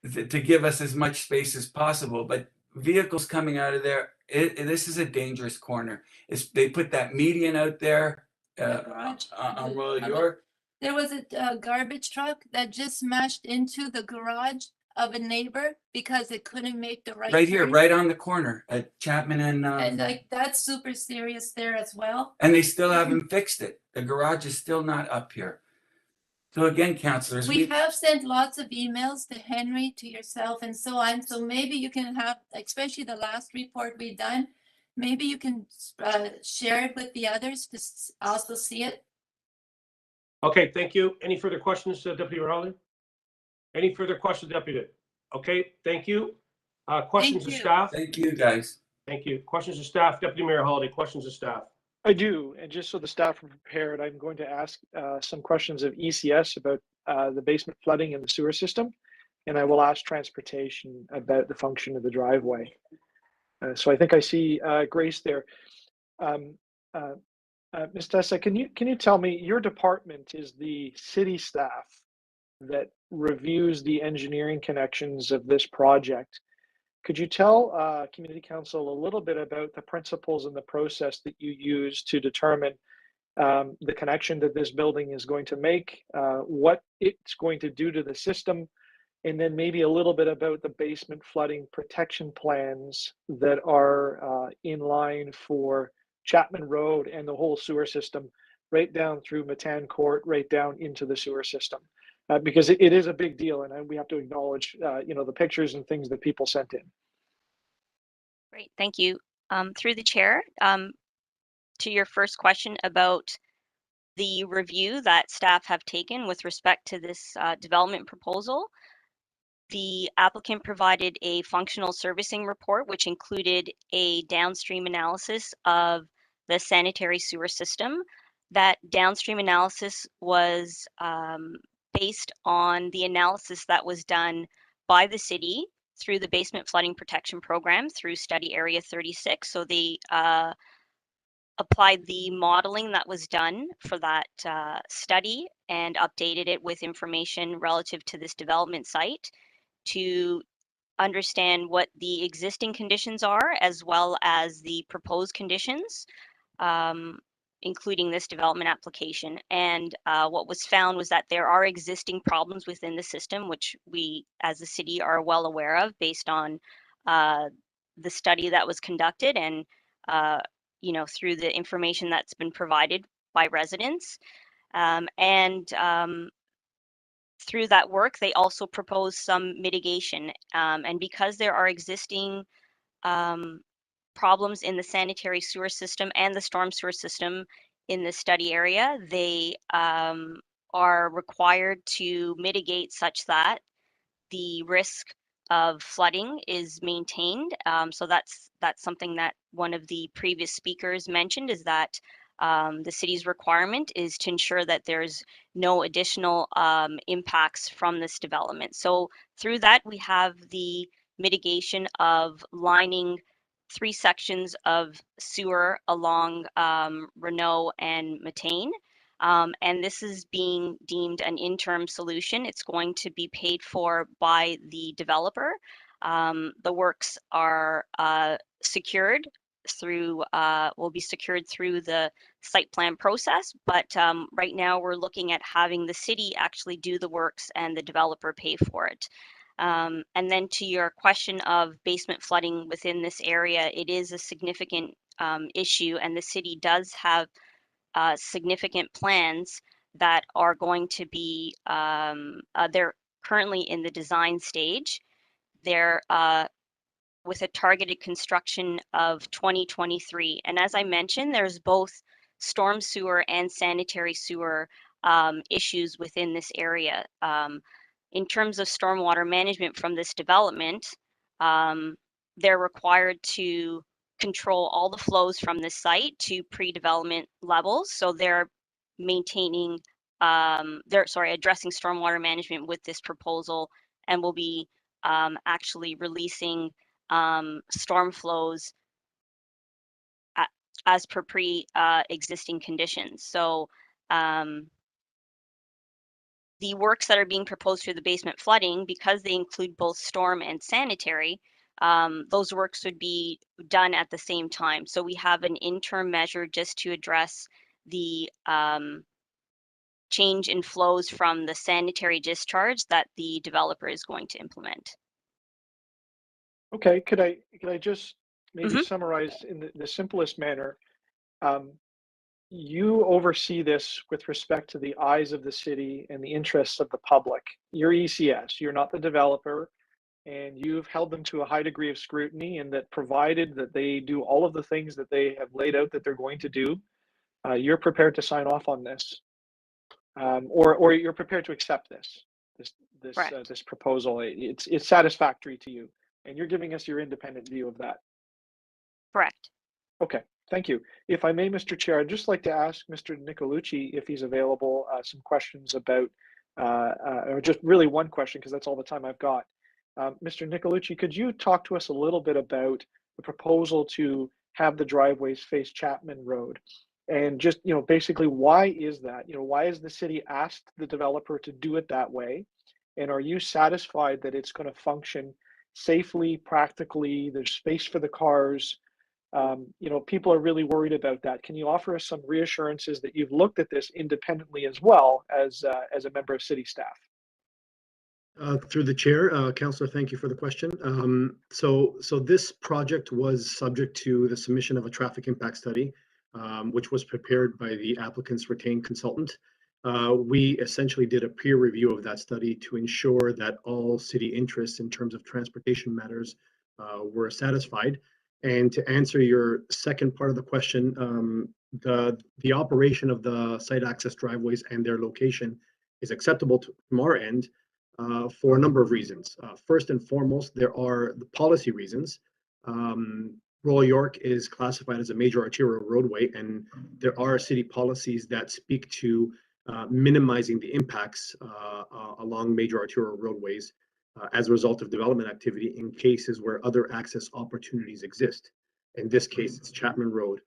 to give us as much space as possible. But vehicles coming out of there, this is a dangerous corner. They put that median out there on Royal York. There was a garbage truck that just smashed into the garage of a neighbor because it couldn't make the right here, turn. right on the corner at Chapman And like, that's super serious there as well. And they still haven't fixed it. The garage is still not up here. So again, councillors, we have sent lots of emails to Henry, to yourself, and so on. So maybe you can have, especially the last report we've done, maybe you can share it with the others to also see it. Okay, thank you. Any further questions, Deputy Rowley? Any further questions, Deputy? Okay, thank you. Questions of staff? Thank you, guys. Thank you. Questions of staff? Deputy Mayor Holiday, questions of staff? I do, and just so the staff are prepared, I'm going to ask some questions of ECS about the basement flooding in the sewer system, and I will ask transportation about the function of the driveway. So I think I see Grace there. Ms. Tessa, can you tell me, your department is the city staff that reviews the engineering connections of this project. Could you tell Community Council a little bit about the principles and the process that you use to determine the connection that this building is going to make, what it's going to do to the system, and then maybe a little bit about the basement flooding protection plans that are in line for Chapman Road and the whole sewer system, right down through Matan Court, right down into the sewer system, because it is a big deal, and we have to acknowledge, the pictures and things that people sent in. Great, thank you. Through the chair, to your first question about the review that staff have taken with respect to this development proposal, the applicant provided a functional servicing report, which included a downstream analysis of the sanitary sewer system. That downstream analysis was based on the analysis that was done by the city through the basement flooding protection program through study area 36. So they applied the modeling that was done for that study and updated it with information relative to this development site to understand what the existing conditions are as well as the proposed conditions, including this development application. And what was found was that there are existing problems within the system, which we as a city are well aware of based on the study that was conducted and through the information that's been provided by residents. Through that work, they also proposed some mitigation. And because there are existing problems in the sanitary sewer system and the storm sewer system in the study area, they are required to mitigate such that the risk of flooding is maintained. So that's something that one of the previous speakers mentioned, is that the city's requirement is to ensure that there's no additional impacts from this development. So through that, we have the mitigation of lining 3 sections of sewer along Renault and Matane. And this is being deemed an interim solution. It's going to be paid for by the developer. The works are secured through, will be secured through the site plan process, but right now we're looking at having the city actually do the works and the developer pay for it. And then to your question of basement flooding within this area, it is a significant issue, and the city does have significant plans that are going to be, they're currently in the design stage. They're with a targeted construction of 2023. And as I mentioned, there's both storm sewer and sanitary sewer issues within this area. In terms of stormwater management from this development, they're required to control all the flows from the site to pre-development levels. So they're maintaining, addressing stormwater management with this proposal, and will be actually releasing storm flows as per pre-existing conditions. So the works that are being proposed through the basement flooding, because they include both storm and sanitary, those works would be done at the same time. So we have an interim measure just to address the change in flows from the sanitary discharge that the developer is going to implement. Okay, could I just maybe summarize in the simplest manner? You oversee this with respect to the eyes of the city and the interests of the public. You're ECS, you're not the developer, and you've held them to a high degree of scrutiny, and that provided that they do all of the things that they have laid out that they're going to do, you're prepared to sign off on this, or you're prepared to accept this proposal. It's satisfactory to you, and you're giving us your independent view of that. Correct. Okay, thank you. If I may, Mr. Chair, I'd just like to ask Mr. Nicolucci, if he's available, some questions about, or just really one question, because that's all the time I've got. Mr. Nicolucci, could you talk to us a little bit about the proposal to have the driveways face Chapman Road? And just, basically, why is that? Why has the city asked the developer to do it that way? And are you satisfied that it's going to function safely, practically. There's space for the cars. People are really worried about that. Can you offer us some reassurances that you've looked at this independently as well as a member of city staff? Through the chair, Councillor, thank you for the question. So this project was subject to the submission of a traffic impact study, which was prepared by the applicant's retained consultant. We essentially did a peer review of that study to ensure that all city interests in terms of transportation matters were satisfied. And to answer your second part of the question, the operation of the site access driveways and their location is acceptable from our end for a number of reasons. First and foremost, there are the policy reasons. Royal York is classified as a major arterial roadway, and there are city policies that speak to minimizing the impacts along major arterial roadways as a result of development activity in cases where other access opportunities exist. In this case, it's Chapman Road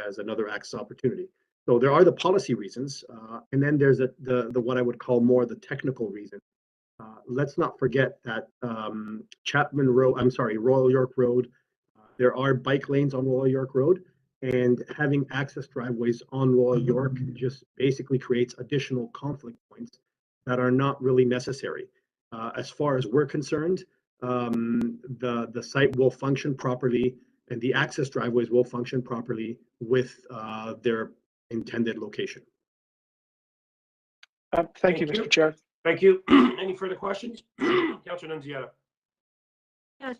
as another access opportunity. So there are the policy reasons, and then there's the what I would call more the technical reason. Let's not forget that Royal York Road, there are bike lanes on Royal York Road, and having access driveways on Royal York just basically creates additional conflict points that are not really necessary. As far as we're concerned, the site will function properly, and the access driveways will function properly with their intended location. Thank you, Mr. Chair. Thank you. Any further questions? Councillor Nunziata.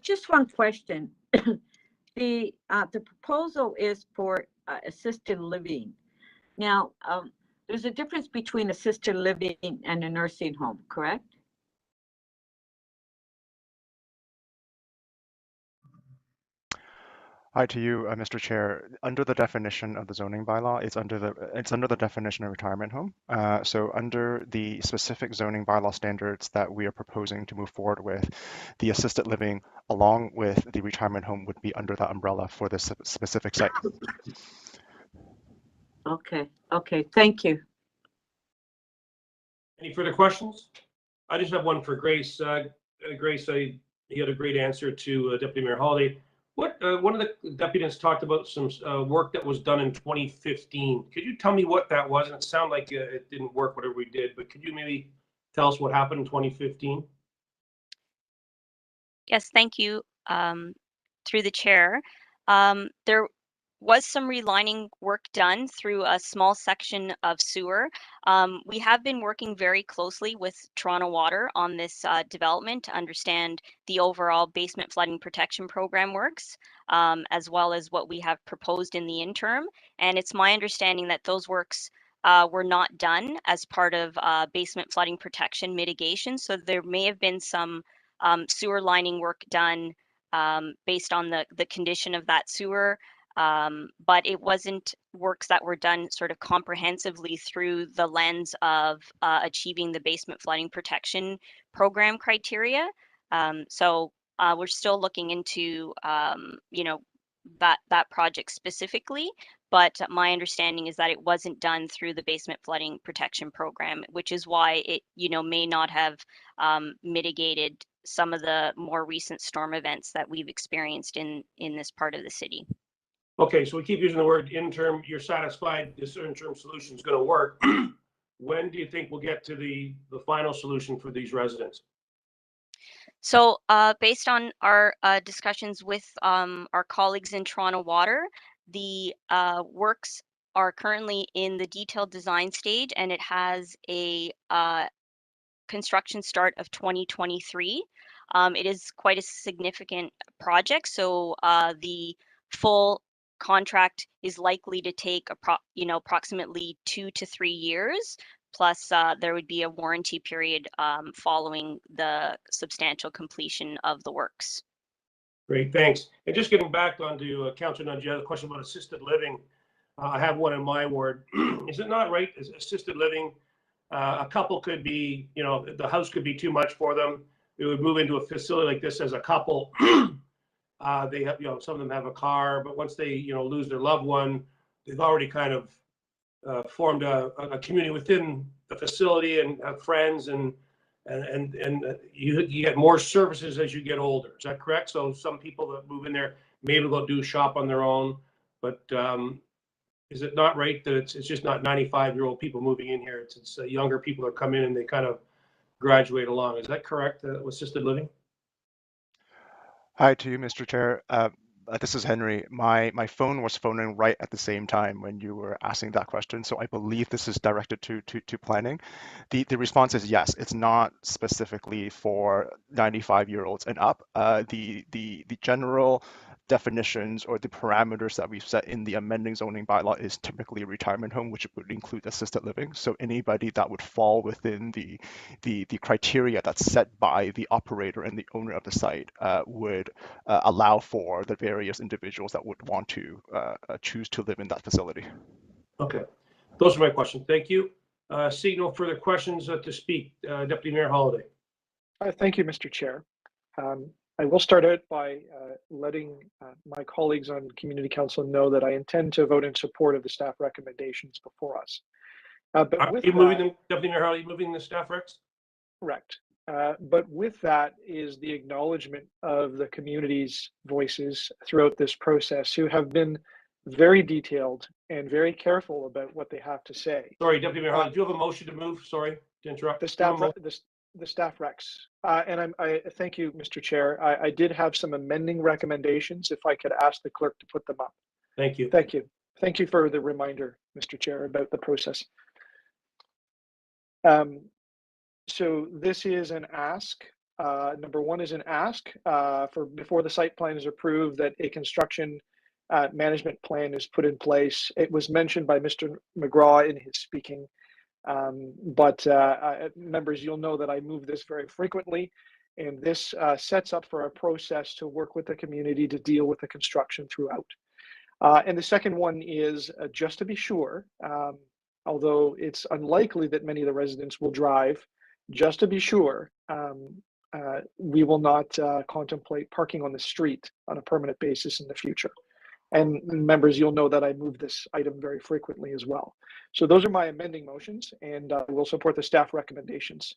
Just one question. The proposal is for assisted living. Now, there's a difference between assisted living and a nursing home, correct? Hi to you, Mr. Chair. Under the definition of the zoning bylaw, it's under the definition of retirement home. So under the specific zoning bylaw standards that we are proposing to move forward with, the assisted living along with the retirement home would be under that umbrella for this specific site. Okay, thank you. Any further questions? I just have one for Grace. Grace, you had a great answer to Deputy Mayor Holiday. One of the deputies talked about some work that was done in 2015. Could you tell me what that was? And it sounded like it didn't work, whatever we did, but could you maybe tell us what happened in 2015? Yes, thank you. Through the chair, there was some relining work done through a small section of sewer. We have been working very closely with Toronto Water on this development to understand the overall basement flooding protection program works, as well as what we have proposed in the interim. And it's my understanding that those works were not done as part of basement flooding protection mitigation. So there may have been some sewer lining work done based on the condition of that sewer. But it wasn't works that were done sort of comprehensively through the lens of achieving the basement flooding protection program criteria. So we're still looking into, that project specifically, but my understanding is that it wasn't done through the basement flooding protection program, which is why it, may not have mitigated some of the more recent storm events that we've experienced in this part of the city. Okay, so we keep using the word interim. You're satisfied this interim solution is going to work. When do you think we'll get to the final solution for these residents? So based on our discussions with our colleagues in Toronto Water, the works are currently in the detailed design stage, and it has a construction start of 2023. It is quite a significant project, so the full contract is likely to take approximately 2 to 3 years. Plus, there would be a warranty period following the substantial completion of the works. Great, thanks. And just getting back onto Councillor Nunziata's question about assisted living, I have one in my ward. Is it not right? Is assisted living, a couple could be, the house could be too much for them. They would move into a facility like this as a couple. They have, some of them have a car, but once they, lose their loved one, they've already kind of formed a community within the facility and have friends, and and you get more services as you get older. Is that correct? So some people that move in there maybe they'll do shop on their own, but is it not right that it's just not 95-year-old people moving in here? It's younger people that come in and they kind of graduate along. Is that correct with assisted living? Hi to you, Mr. Chair. This is Henry. My phone was phoning right at the same time when you were asking that question, so I believe this is directed to planning. The response is yes. It's not specifically for 95-year-olds and up. The general definitions or the parameters that we've set in the amending zoning bylaw is typically a retirement home, which would include assisted living. So anybody that would fall within the criteria that's set by the operator and the owner of the site would allow for the various individuals that would want to choose to live in that facility. Okay, those are my questions. Thank you. Seeing no further questions to speak, Deputy Mayor Holliday. Thank you, Mr. Chair. I will start out by letting my colleagues on Community Council know that I intend to vote in support of the staff recommendations before us. But Are with you that, moving them, Deputy Mayor Holliday, moving the staff recs? correct. But with that is the acknowledgement of the community's voices throughout this process, who have been very detailed and very careful about what they have to say. Sorry, Deputy Mayor Holliday, do you have a motion to move? Sorry to interrupt. The staff recs. And I thank you, Mr. Chair. I did have some amending recommendations. If I could ask the clerk to put them up. Thank you. Thank you. Thank you for the reminder, Mr. Chair, about the process. So this is an ask. Number one is an ask for before the site plan is approved that a construction management plan is put in place. It was mentioned by Mr. McGraw in his speaking. But members, you'll know that I move this very frequently, and this sets up for a process to work with the community to deal with the construction throughout. And the second one is just to be sure, although it's unlikely that many of the residents will drive, just to be sure, we will not contemplate parking on the street on a permanent basis in the future. And members, you'll know that I move this item very frequently as well. So those are my amending motions, and I will support the staff recommendations.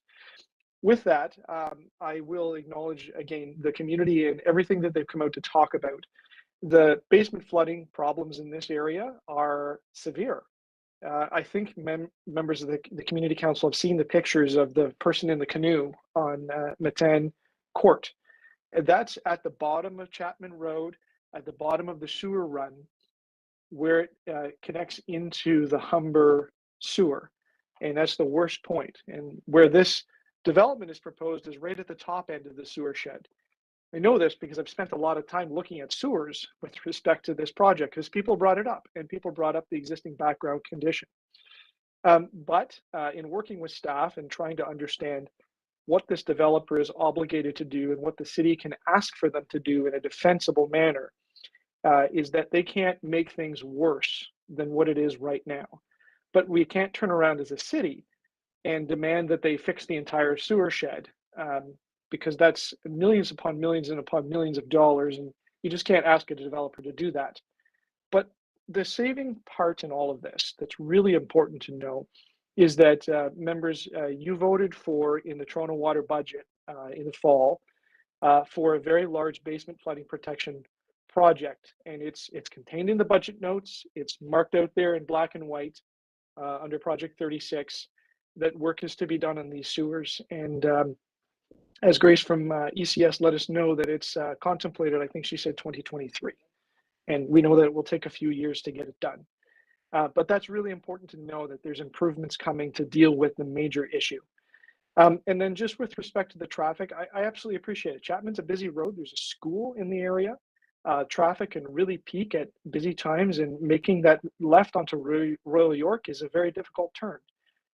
With that, I will acknowledge again the community and everything that they've come out to talk about. The basement flooding problems in this area are severe. I think members of the Community Council have seen the pictures of the person in the canoe on Matan Court. And that's at the bottom of Chapman Road, at the bottom of the sewer run, where it connects into the Humber sewer. And that's the worst point. And where this development is proposed is right at the top end of the sewer shed. I know this because I've spent a lot of time looking at sewers with respect to this project, because people brought it up and people brought up the existing background condition. But in working with staff and trying to understand what this developer is obligated to do and what the city can ask for them to do in a defensible manner, is that they can't make things worse than what it is right now. But we can't turn around as a city and demand that they fix the entire sewer shed, because that's millions upon millions and upon millions of dollars, and you just can't ask a developer to do that. But the saving part in all of this that's really important to know is that members, you voted for in the Toronto Water budget in the fall for a very large basement flooding protection project, and it's contained in the budget notes. It's marked out there in black and white under Project 36 that work is to be done on these sewers. And as Grace from ECS let us know, that it's contemplated, I think she said 2023. And we know that it will take a few years to get it done. But that's really important to know that there's improvements coming to deal with the major issue. And then just with respect to the traffic, I absolutely appreciate it. Chapman's a busy road. There's a school in the area. Traffic can really peak at busy times, and making that left onto Royal York is a very difficult turn.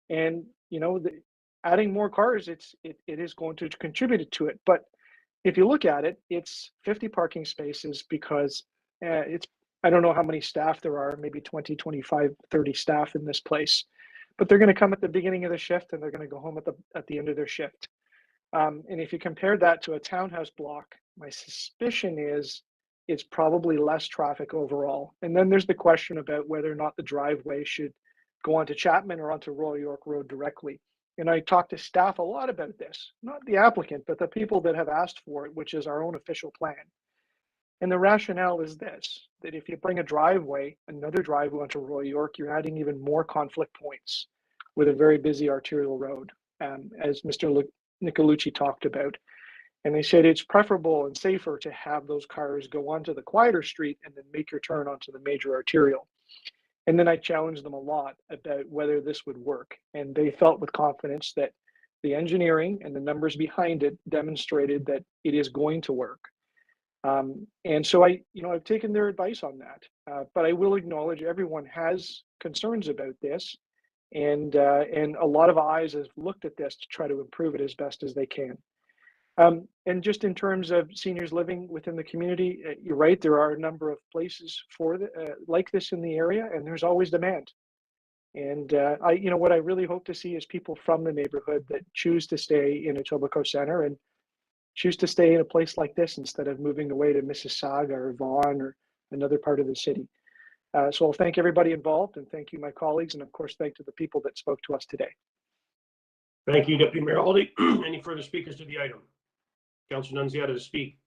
And, you know, adding more cars, it is going to contribute to it. But if you look at it, it's 50 parking spaces because I don't know how many staff there are, maybe 20, 25, 30 staff in this place. But they're going to come at the beginning of the shift and they're going to go home at the end of their shift. And if you compare that to a townhouse block, my suspicion is it's probably less traffic overall. And then there's the question about whether or not the driveway should go onto Chapman or onto Royal York Road directly. And I talked to staff a lot about this, not the applicant, but the people that have asked for it, which is our own official plan. And the rationale is this, that if you bring a driveway, another driveway onto Roy York, you're adding even more conflict points with a very busy arterial road, as Mr. Nicolucci talked about. And they said it's preferable and safer to have those cars go onto the quieter street and then make your turn onto the major arterial. And then I challenged them a lot about whether this would work. And they felt with confidence that the engineering and the numbers behind it demonstrated that it is going to work. And so I've taken their advice on that. But I will acknowledge everyone has concerns about this. And a lot of eyes have looked at this to try to improve it as best as they can. And just in terms of seniors living within the community, you're right, there are a number of places for like this in the area, and there's always demand. And what I really hope to see is people from the neighborhood that choose to stay in Etobicoke Center and choose to stay in a place like this instead of moving away to Mississauga or Vaughan or another part of the city. So I'll thank everybody involved, and thank you, my colleagues, and of course, thank to the people that spoke to us today. Thank you, Deputy Mayor Aldi. Any further speakers to the item? Councillor Nunziata to speak.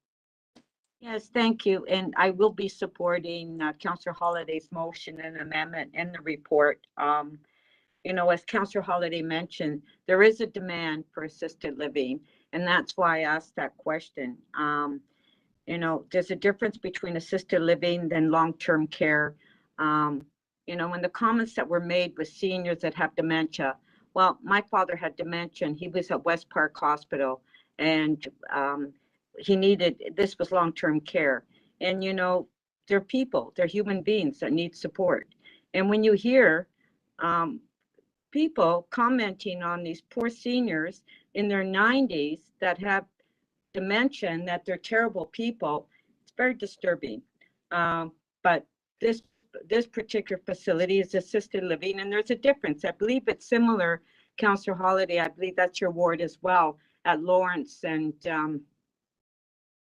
Yes, thank you. And I will be supporting Councillor Holliday's motion and amendment in the report. As Councillor Holliday mentioned, there is a demand for assisted living, and that's why I asked that question. There's a difference between assisted living and long-term care. When the comments that were made with seniors that have dementia, well, my father had dementia, and he was at West Park Hospital, and this was long-term care. And, they're people, they're human beings that need support. And when you hear people commenting on these poor seniors in their 90s that have dementia and that they're terrible people, it's very disturbing. But this particular facility is assisted living, and there's a difference. I believe it's similar, Councillor Holliday, I believe that's your ward as well, at Lawrence and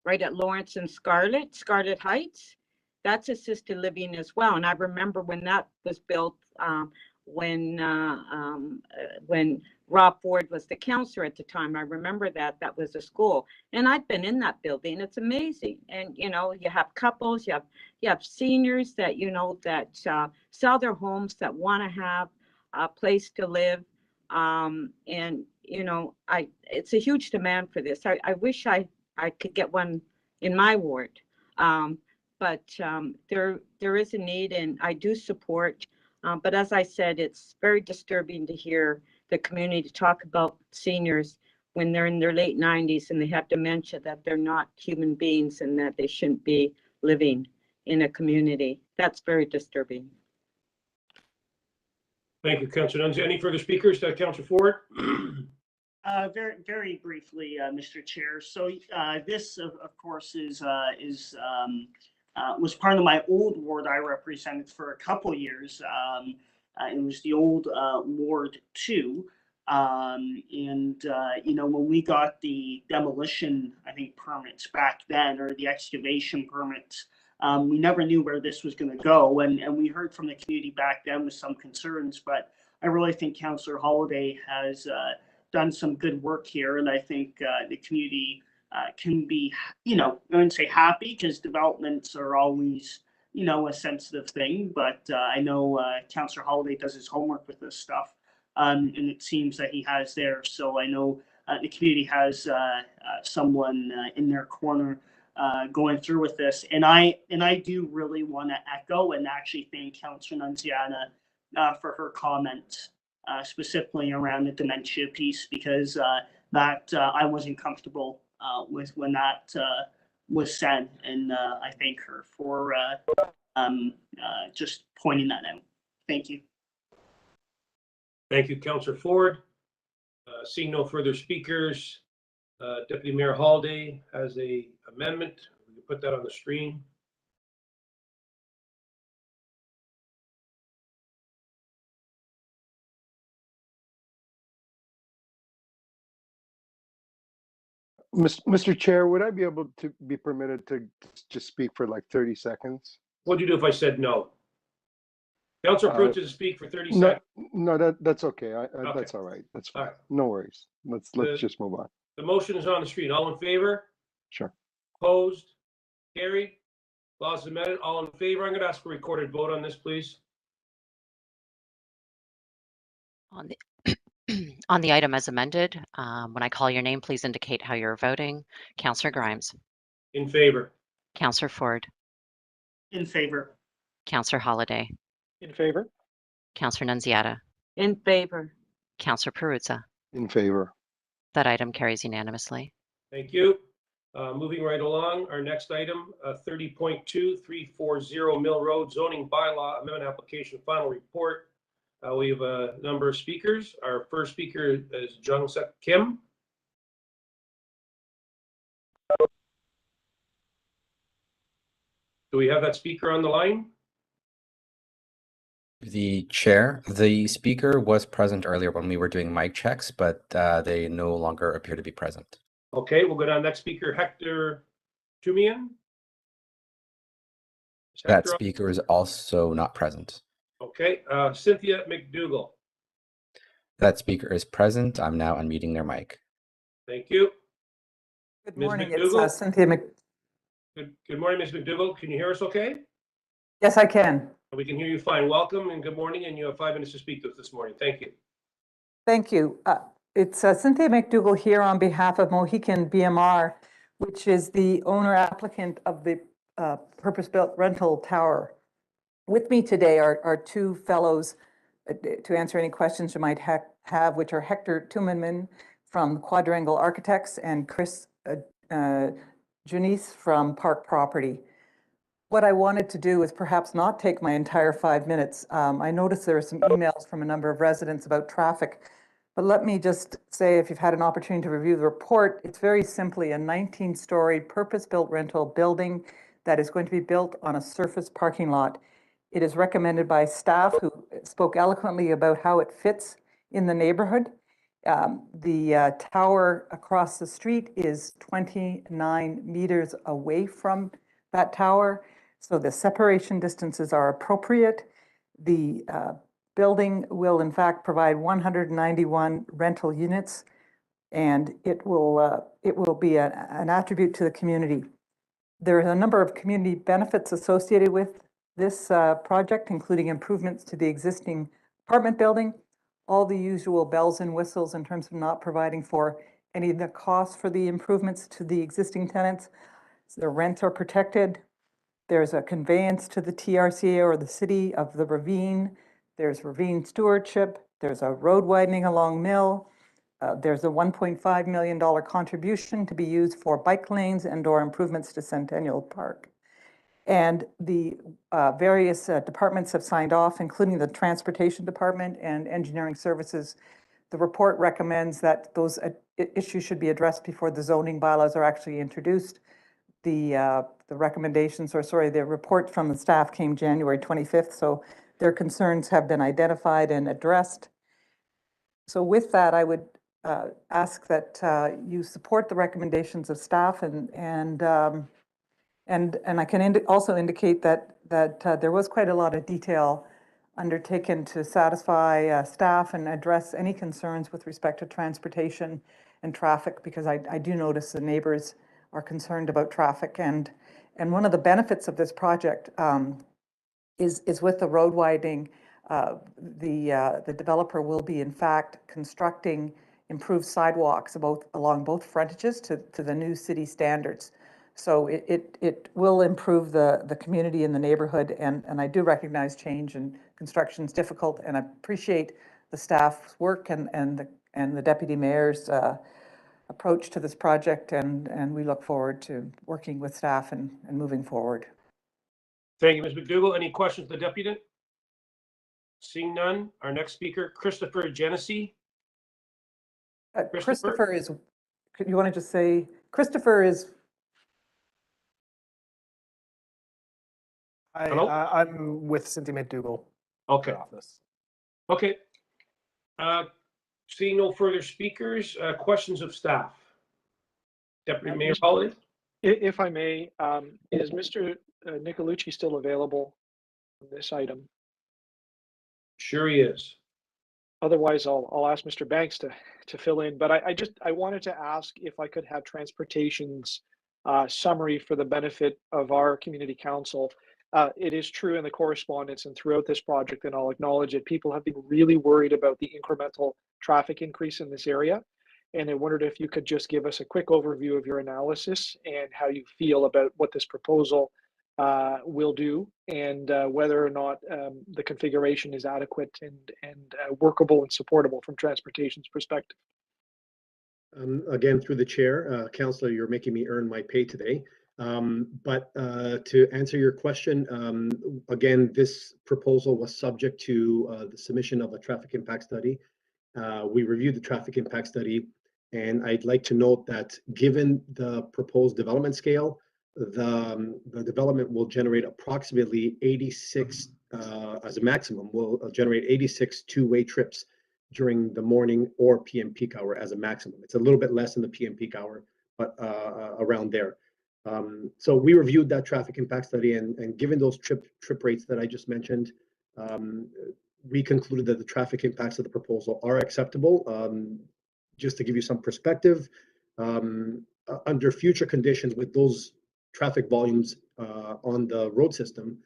right at Lawrence and Scarlet Heights. That's assisted living as well. And I remember when that was built, when Rob Ford was the counselor at the time. I remember that was a school, and I've been in that building. It's amazing. And you have couples, you have seniors that that sell their homes, that want to have a place to live. And it's a huge demand for this. I wish I could get one in my ward, but there is a need, and I do support. But as I said, it's very disturbing to hear the community talk about seniors when they're in their late 90s and they have dementia, that they're not human beings and that they shouldn't be living in a community. That's very disturbing. Thank you, Councillor Nunzi. Any further speakers? Councillor Ford? Very, very briefly, Mr. Chair. So this, of course, was part of my old ward I represented for a couple years. It was the old Ward 2. When we got the demolition, I think, permits back then, or the excavation permits, we never knew where this was going to go. And we heard from the community back then with some concerns, but I really think Councillor Holliday has done some good work here. And I think the community can be, I wouldn't say happy, because developments are always, a sensitive thing. But I know Councillor Holliday does his homework with this stuff. And it seems that he has there. So I know the community has someone in their corner going through with this. And I do really want to echo and actually thank Councillor Nunziata for her comments, specifically around the dementia piece, because that I wasn't comfortable with when that was said. And I thank her for just pointing that out. Thank you. Thank you, Councillor Ford. Seeing no further speakers, Deputy Mayor Holliday has an amendment. We can put that on the screen. Mr. Chair, would I be able to be permitted to just speak for like 30 seconds? What would you do if I said no? Councilor Pruitt to speak for 30 No, seconds. no, that's okay. Okay. That's all right. That's All fine. right. No worries. Let's The- just move on. The motion is on the street. All in favor? Sure. Opposed? Carried? Laws amended. All in favor? I'm going to ask for a recorded vote on this, please. On the on the item as amended, when I call your name, please indicate how you're voting. Councillor Grimes, In favor? Councillor Ford, In favor. Councillor Holiday, In favor? Councillor Nunziata, In favor. Councillor Perruzza. In favor. That item carries unanimously. Thank you. Moving right along, our next item, 30.2340 Mill Road zoning bylaw amendment application final report. We have a number of speakers. Our first speaker is Jung Suk Kim. Do we have that speaker on the line? The chair, the speaker was present earlier when we were doing mic checks, but they no longer appear to be present. Okay, we'll go down next speaker, Hector Tumian. Is That Hector on? speaker is also not present. Okay, Cynthia McDougall. That speaker is present. I'm now unmuting their mic. Thank you. Good Ms. morning, it's McDougall? Cynthia Good morning, Ms. McDougall. Can you hear us okay? Yes, I can. We can hear you fine. Welcome and good morning, and you have 5 minutes to speak to us this morning. Thank you. Thank you. It's Cynthia McDougall here on behalf of Mohican BMR, which is the owner applicant of the purpose-built rental tower. With me today are two fellows to answer any questions you might have, which are Hector Tumanman from Quadrangle Architects and Chris Junice from Park Property. What I wanted to do is perhaps not take my entire 5 minutes. I noticed there are some emails from a number of residents about traffic, but let me just say, if you've had an opportunity to review the report, it's very simply a 19-story purpose-built rental building that is going to be built on a surface parking lot. It is recommended by staff who spoke eloquently about how it fits in the neighborhood. The tower across the street is 29 meters away from that tower, so the separation distances are appropriate. The building will in fact provide 191 rental units, and it will be an attribute to the community. There are a number of community benefits associated with this project, including improvements to the existing apartment building, all the usual bells and whistles in terms of not providing for any of the costs for the improvements to the existing tenants. So the rents are protected. There's a conveyance to the TRCA or the city of the ravine. There's ravine stewardship. There's a road widening along Mill. There's a $1.5 million contribution to be used for bike lanes and/or improvements to Centennial Park. And the various departments have signed off, including the Transportation Department and Engineering Services. The report recommends that those issues should be addressed before the zoning bylaws are actually introduced. The recommendations, or sorry, the report from the staff came January 25th, so their concerns have been identified and addressed. So with that, I would ask that you support the recommendations of staff, and I can also indicate that there was quite a lot of detail undertaken to satisfy staff and address any concerns with respect to transportation and traffic, because I do notice the neighbors are concerned about traffic. And one of the benefits of this project is with the road widening. The developer will be in fact constructing improved sidewalks along both frontages to the new city standards. So it will improve the community in the neighborhood, and I do recognize change and construction is difficult, and I appreciate the staff's work and the deputy mayor's approach to this project, and we look forward to working with staff and moving forward. Thank you, Ms. McDougall. Any questions to the deputy? Seeing none, our next speaker, Christopher Genesee. Christopher is, you want to just say, Christopher is. I'm with Cynthia McDougall. Okay. Office. Okay. Seeing no further speakers, questions of staff. Deputy Mayor Holiday. If I may, is Mr. Nicolucci still available on this item? Sure he is. Otherwise, I'll ask Mr. Banks to fill in. But I wanted to ask if I could have transportation's summary for the benefit of our community council. It is true in the correspondence and throughout this project, and I'll acknowledge it, people have been really worried about the incremental traffic increase in this area. And I wondered if you could just give us a quick overview of your analysis and how you feel about what this proposal will do, and whether or not the configuration is adequate and workable and supportable from transportation's perspective. Again, through the chair, Councillor, you're making me earn my pay today. But to answer your question, again, this proposal was subject to the submission of a traffic impact study. We reviewed the traffic impact study, and I'd like to note that given the proposed development scale, the development will generate approximately 86, as a maximum, will generate 86 two-way trips during the morning or PM peak hour as a maximum. It's a little bit less in the PM peak hour, but around there. So we reviewed that traffic impact study, and given those trip rates that I just mentioned, we concluded that the traffic impacts of the proposal are acceptable. Just to give you some perspective, under future conditions with those traffic volumes on the road system,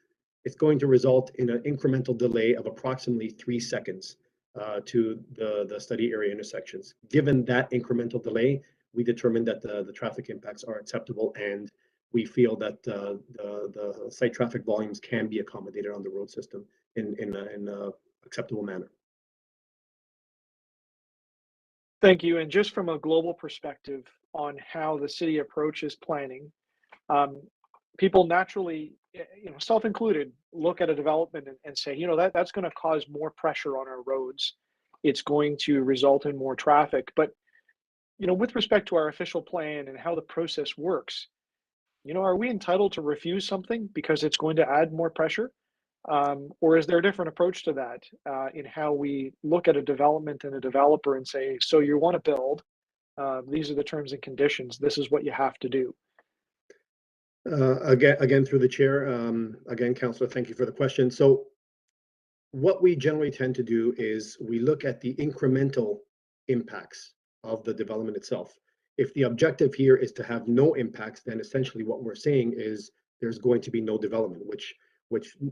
it's going to result in an incremental delay of approximately 3 seconds to the study area intersections. Given that incremental delay, we determined that the traffic impacts are acceptable, and we feel that the site traffic volumes can be accommodated on the road system in an acceptable manner. Thank you. And just from a global perspective on how the city approaches planning, people naturally, self-included, look at a development and say, that's going to cause more pressure on our roads. It's going to result in more traffic. But, with respect to our official plan and how the process works, are we entitled to refuse something because it's going to add more pressure? Or is there a different approach to that in how we look at a development and a developer and say, so you want to build, these are the terms and conditions, this is what you have to do? Again, through the chair, again, Councillor, thank you for the question. So what we generally tend to do is we look at the incremental impacts of the development itself. If the objective here is to have no impacts, then essentially what we're saying is there's going to be no development, which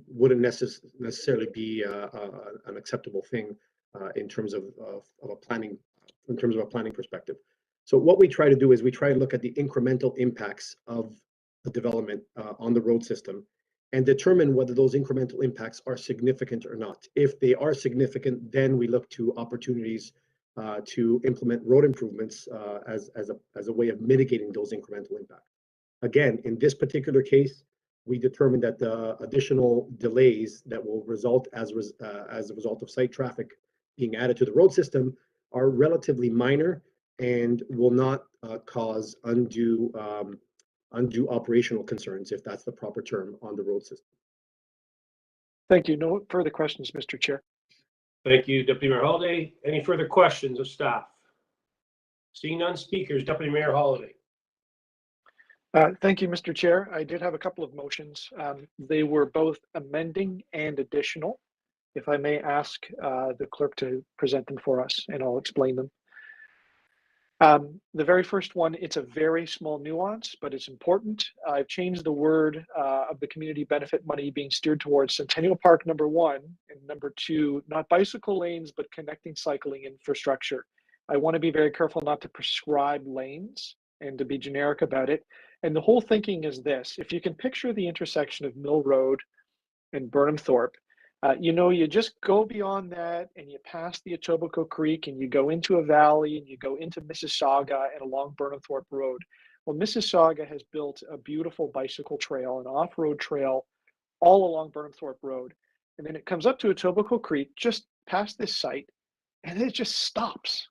wouldn't necessarily be an acceptable thing in terms of a planning perspective. So what we try to do is we try to look at the incremental impacts of the development on the road system and determine whether those incremental impacts are significant or not. If they are significant, then we look to opportunities to implement road improvements as a way of mitigating those incremental impacts. Again, in this particular case, we determined that the additional delays that will result as a result of site traffic being added to the road system are relatively minor and will not cause undue operational concerns, if that's the proper term, on the road system. Thank you. No further questions, Mr. Chair. Thank you, Deputy Mayor Holliday. Any further questions of staff? Seeing none, speakers, Deputy Mayor Holliday. Thank you, Mr. Chair. I did have a couple of motions. They were both amending and additional. If I may ask the clerk to present them for us, and I'll explain them. The very first one, it's a very small nuance, but it's important. I've changed the word of the community benefit money being steered towards Centennial Park, number 1, and number 2, not bicycle lanes, but connecting cycling infrastructure. I want to be very careful not to prescribe lanes and to be generic about it. And the whole thinking is this: if you can picture the intersection of Mill Road and Burnham Thorpe, you just go beyond that and you pass the Etobicoke Creek and you go into a valley and you go into Mississauga and along Burnham Thorpe Road. Well, Mississauga has built a beautiful bicycle trail, an off-road trail all along Burnham Thorpe Road. And then it comes up to Etobicoke Creek just past this site, and then it just stops.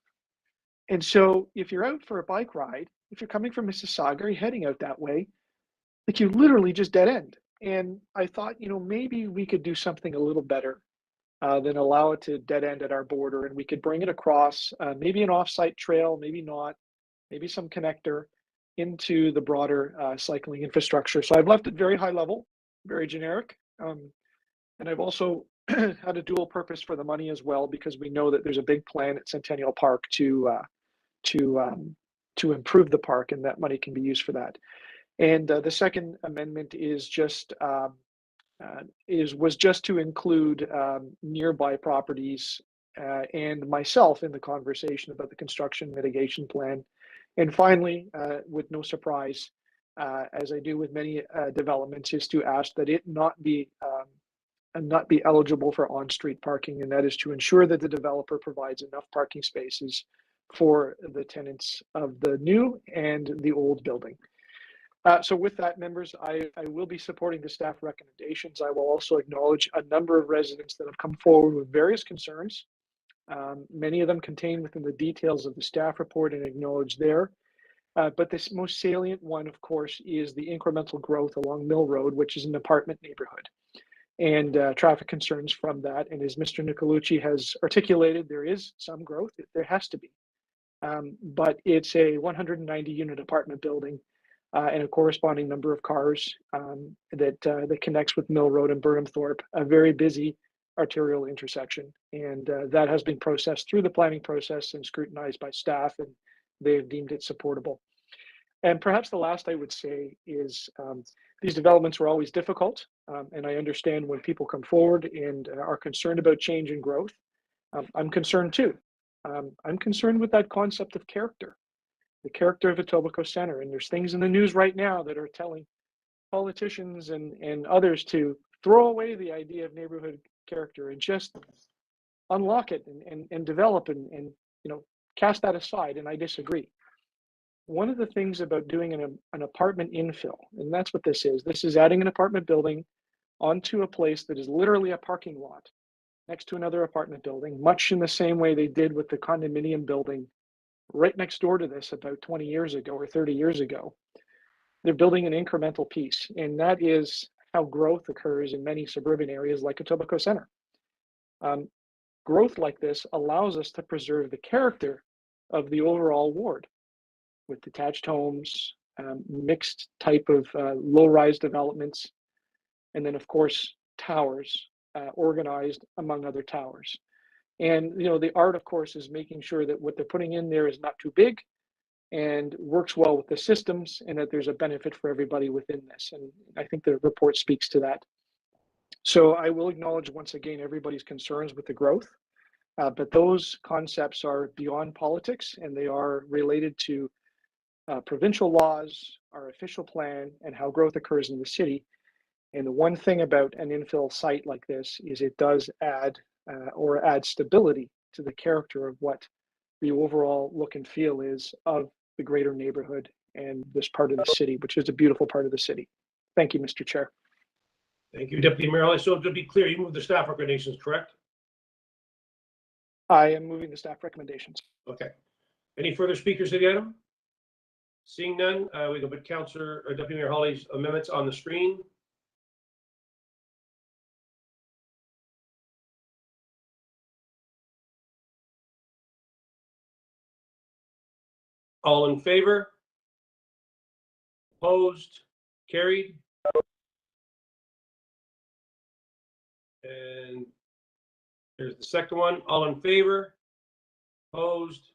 And so if you're out for a bike ride, if you're coming from Mississauga, you're heading out that way, like you literally just dead end. And I thought, maybe we could do something a little better than allow it to dead end at our border, and we could bring it across, maybe an off-site trail, maybe not, maybe some connector into the broader cycling infrastructure. So I've left it very high level, very generic. And I've also had a dual purpose for the money as well, because we know that there's a big plan at Centennial Park to improve the park, and that money can be used for that. And the second amendment is just was just to include nearby properties and myself in the conversation about the construction mitigation plan. And finally, with no surprise, as I do with many developments, is to ask that it not be eligible for on-street parking, and that is to ensure that the developer provides enough parking spaces for the tenants of the new and the old building. So with that, members, I will be supporting the staff recommendations. I will also acknowledge a number of residents that have come forward with various concerns. Many of them contained within the details of the staff report and acknowledged there. But this most salient one, of course, is the incremental growth along Mill Road, which is an apartment neighborhood, and traffic concerns from that. And as Mr. Nicolucci has articulated, there is some growth. There has to be. But it's a 190 unit apartment building and a corresponding number of cars that connects with Mill Road and Burnhamthorpe, a very busy arterial intersection. And that has been processed through the planning process and scrutinized by staff, and they have deemed it supportable. And perhaps the last I would say is these developments were always difficult, and I understand when people come forward and are concerned about change and growth. I'm concerned too. I'm concerned with that concept of character, the character of Etobicoke Centre. And there's things in the news right now that are telling politicians and others to throw away the idea of neighborhood character and just unlock it and develop and cast that aside. And I disagree. One of the things about doing an apartment infill, and that's what this is adding an apartment building onto a place that is literally a parking lot next to another apartment building, much in the same way they did with the condominium building right next door to this about 20 years ago or 30 years ago. They're building an incremental piece, and that is how growth occurs in many suburban areas like Etobicoke Centre. Growth like this allows us to preserve the character of the overall ward with detached homes, mixed type of low-rise developments, and then of course towers organized among other towers. And the art, of course, is making sure that what they're putting in there is not too big and works well with the systems, and that there's a benefit for everybody within this. And I think the report speaks to that. So I will acknowledge once again everybody's concerns with the growth, but those concepts are beyond politics, and they are related to provincial laws, our official plan, and how growth occurs in the city. And the one thing about an infill site like this is it does add stability to the character of what the overall look and feel is of the greater neighborhood and this part of the city, which is a beautiful part of the city. Thank you, Mr. Chair. Thank you, Deputy Mayor. So to be clear, you moved the staff recommendations, correct? I am moving the staff recommendations. Okay. Any further speakers to the item? Seeing none, we go with Councillor or Deputy Mayor Hawley's amendments on the screen. All in favor? Opposed? Carried? And there's the second one. All in favor? Opposed?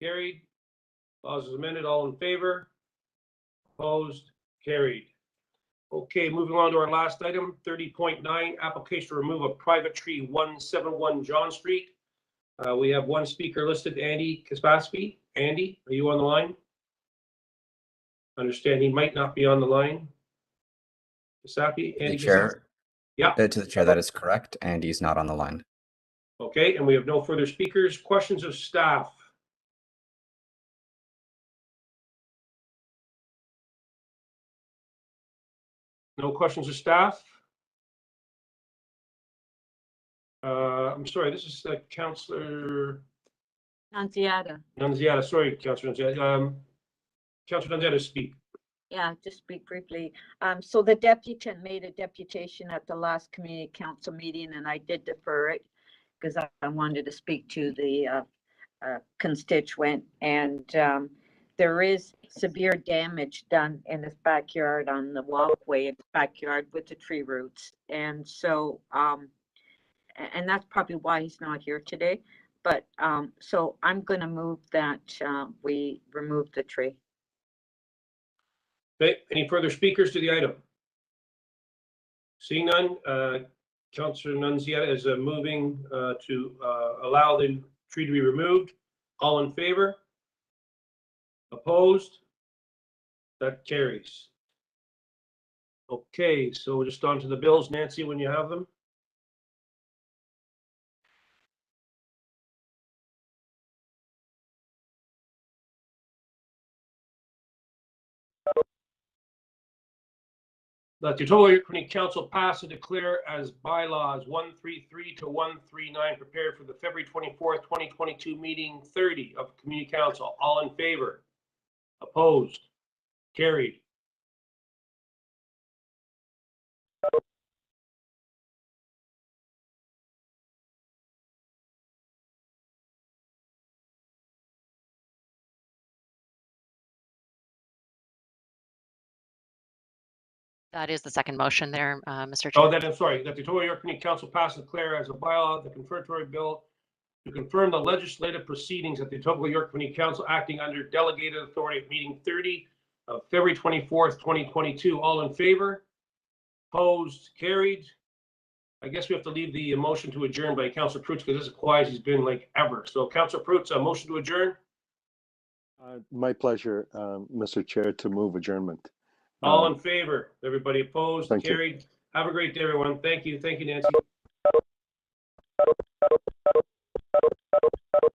Carried? Clause is amended. All in favor? Opposed? Carried. Okay, moving on to our last item, 30.9, application to remove a private tree, 171 John Street. We have one speaker listed, Andy Kaspasky. Andy, are you on the line? Understand he might not be on the line. Kaspasky, Andy. The chair. Yeah. To the chair, that is correct. Andy's not on the line. Okay, and we have no further speakers. Questions of staff? No questions of staff? I'm sorry, this is Councillor Nunziata. Nunziata. Sorry, Councillor Nunziata. Councillor Nunziata, speak. Yeah, just speak briefly. So the deputant made a deputation at the last community council meeting, and I did defer it because I wanted to speak to the constituent. And there is severe damage done in his backyard on the walkway in his backyard with the tree roots. And so and that's probably why he's not here today. But so I'm going to move that we remove the tree. Okay, any further speakers to the item? Seeing none, Councillor Nunziata is moving to allow the tree to be removed. All in favor? Opposed? That carries. Okay, so we're just on to the bills. Nancy, when you have them. That the Etobicoke Community Council pass to declare as bylaws 133 to 139 prepared for the February 24th, 2022 meeting 30 of Community Council. All in favor? Opposed? Carried. That is the second motion there, Mr. Chair. Oh, that I'm sorry, that the Etobicoke Community Council pass and declare as a bylaw the confirmatory bill to confirm the legislative proceedings at the Etobicoke Community Council acting under delegated authority at meeting 30 of February 24th, 2022. All in favor? Opposed? Carried. I guess we have to leave the motion to adjourn by Councillor Prutz because this is quiet as he's been like ever. So Councillor Prutz, a motion to adjourn. My pleasure, Mr. Chair, to move adjournment. All in favor? Everybody opposed? Thank you. Carried. Have a great day, everyone. Thank you. Thank you, Nancy.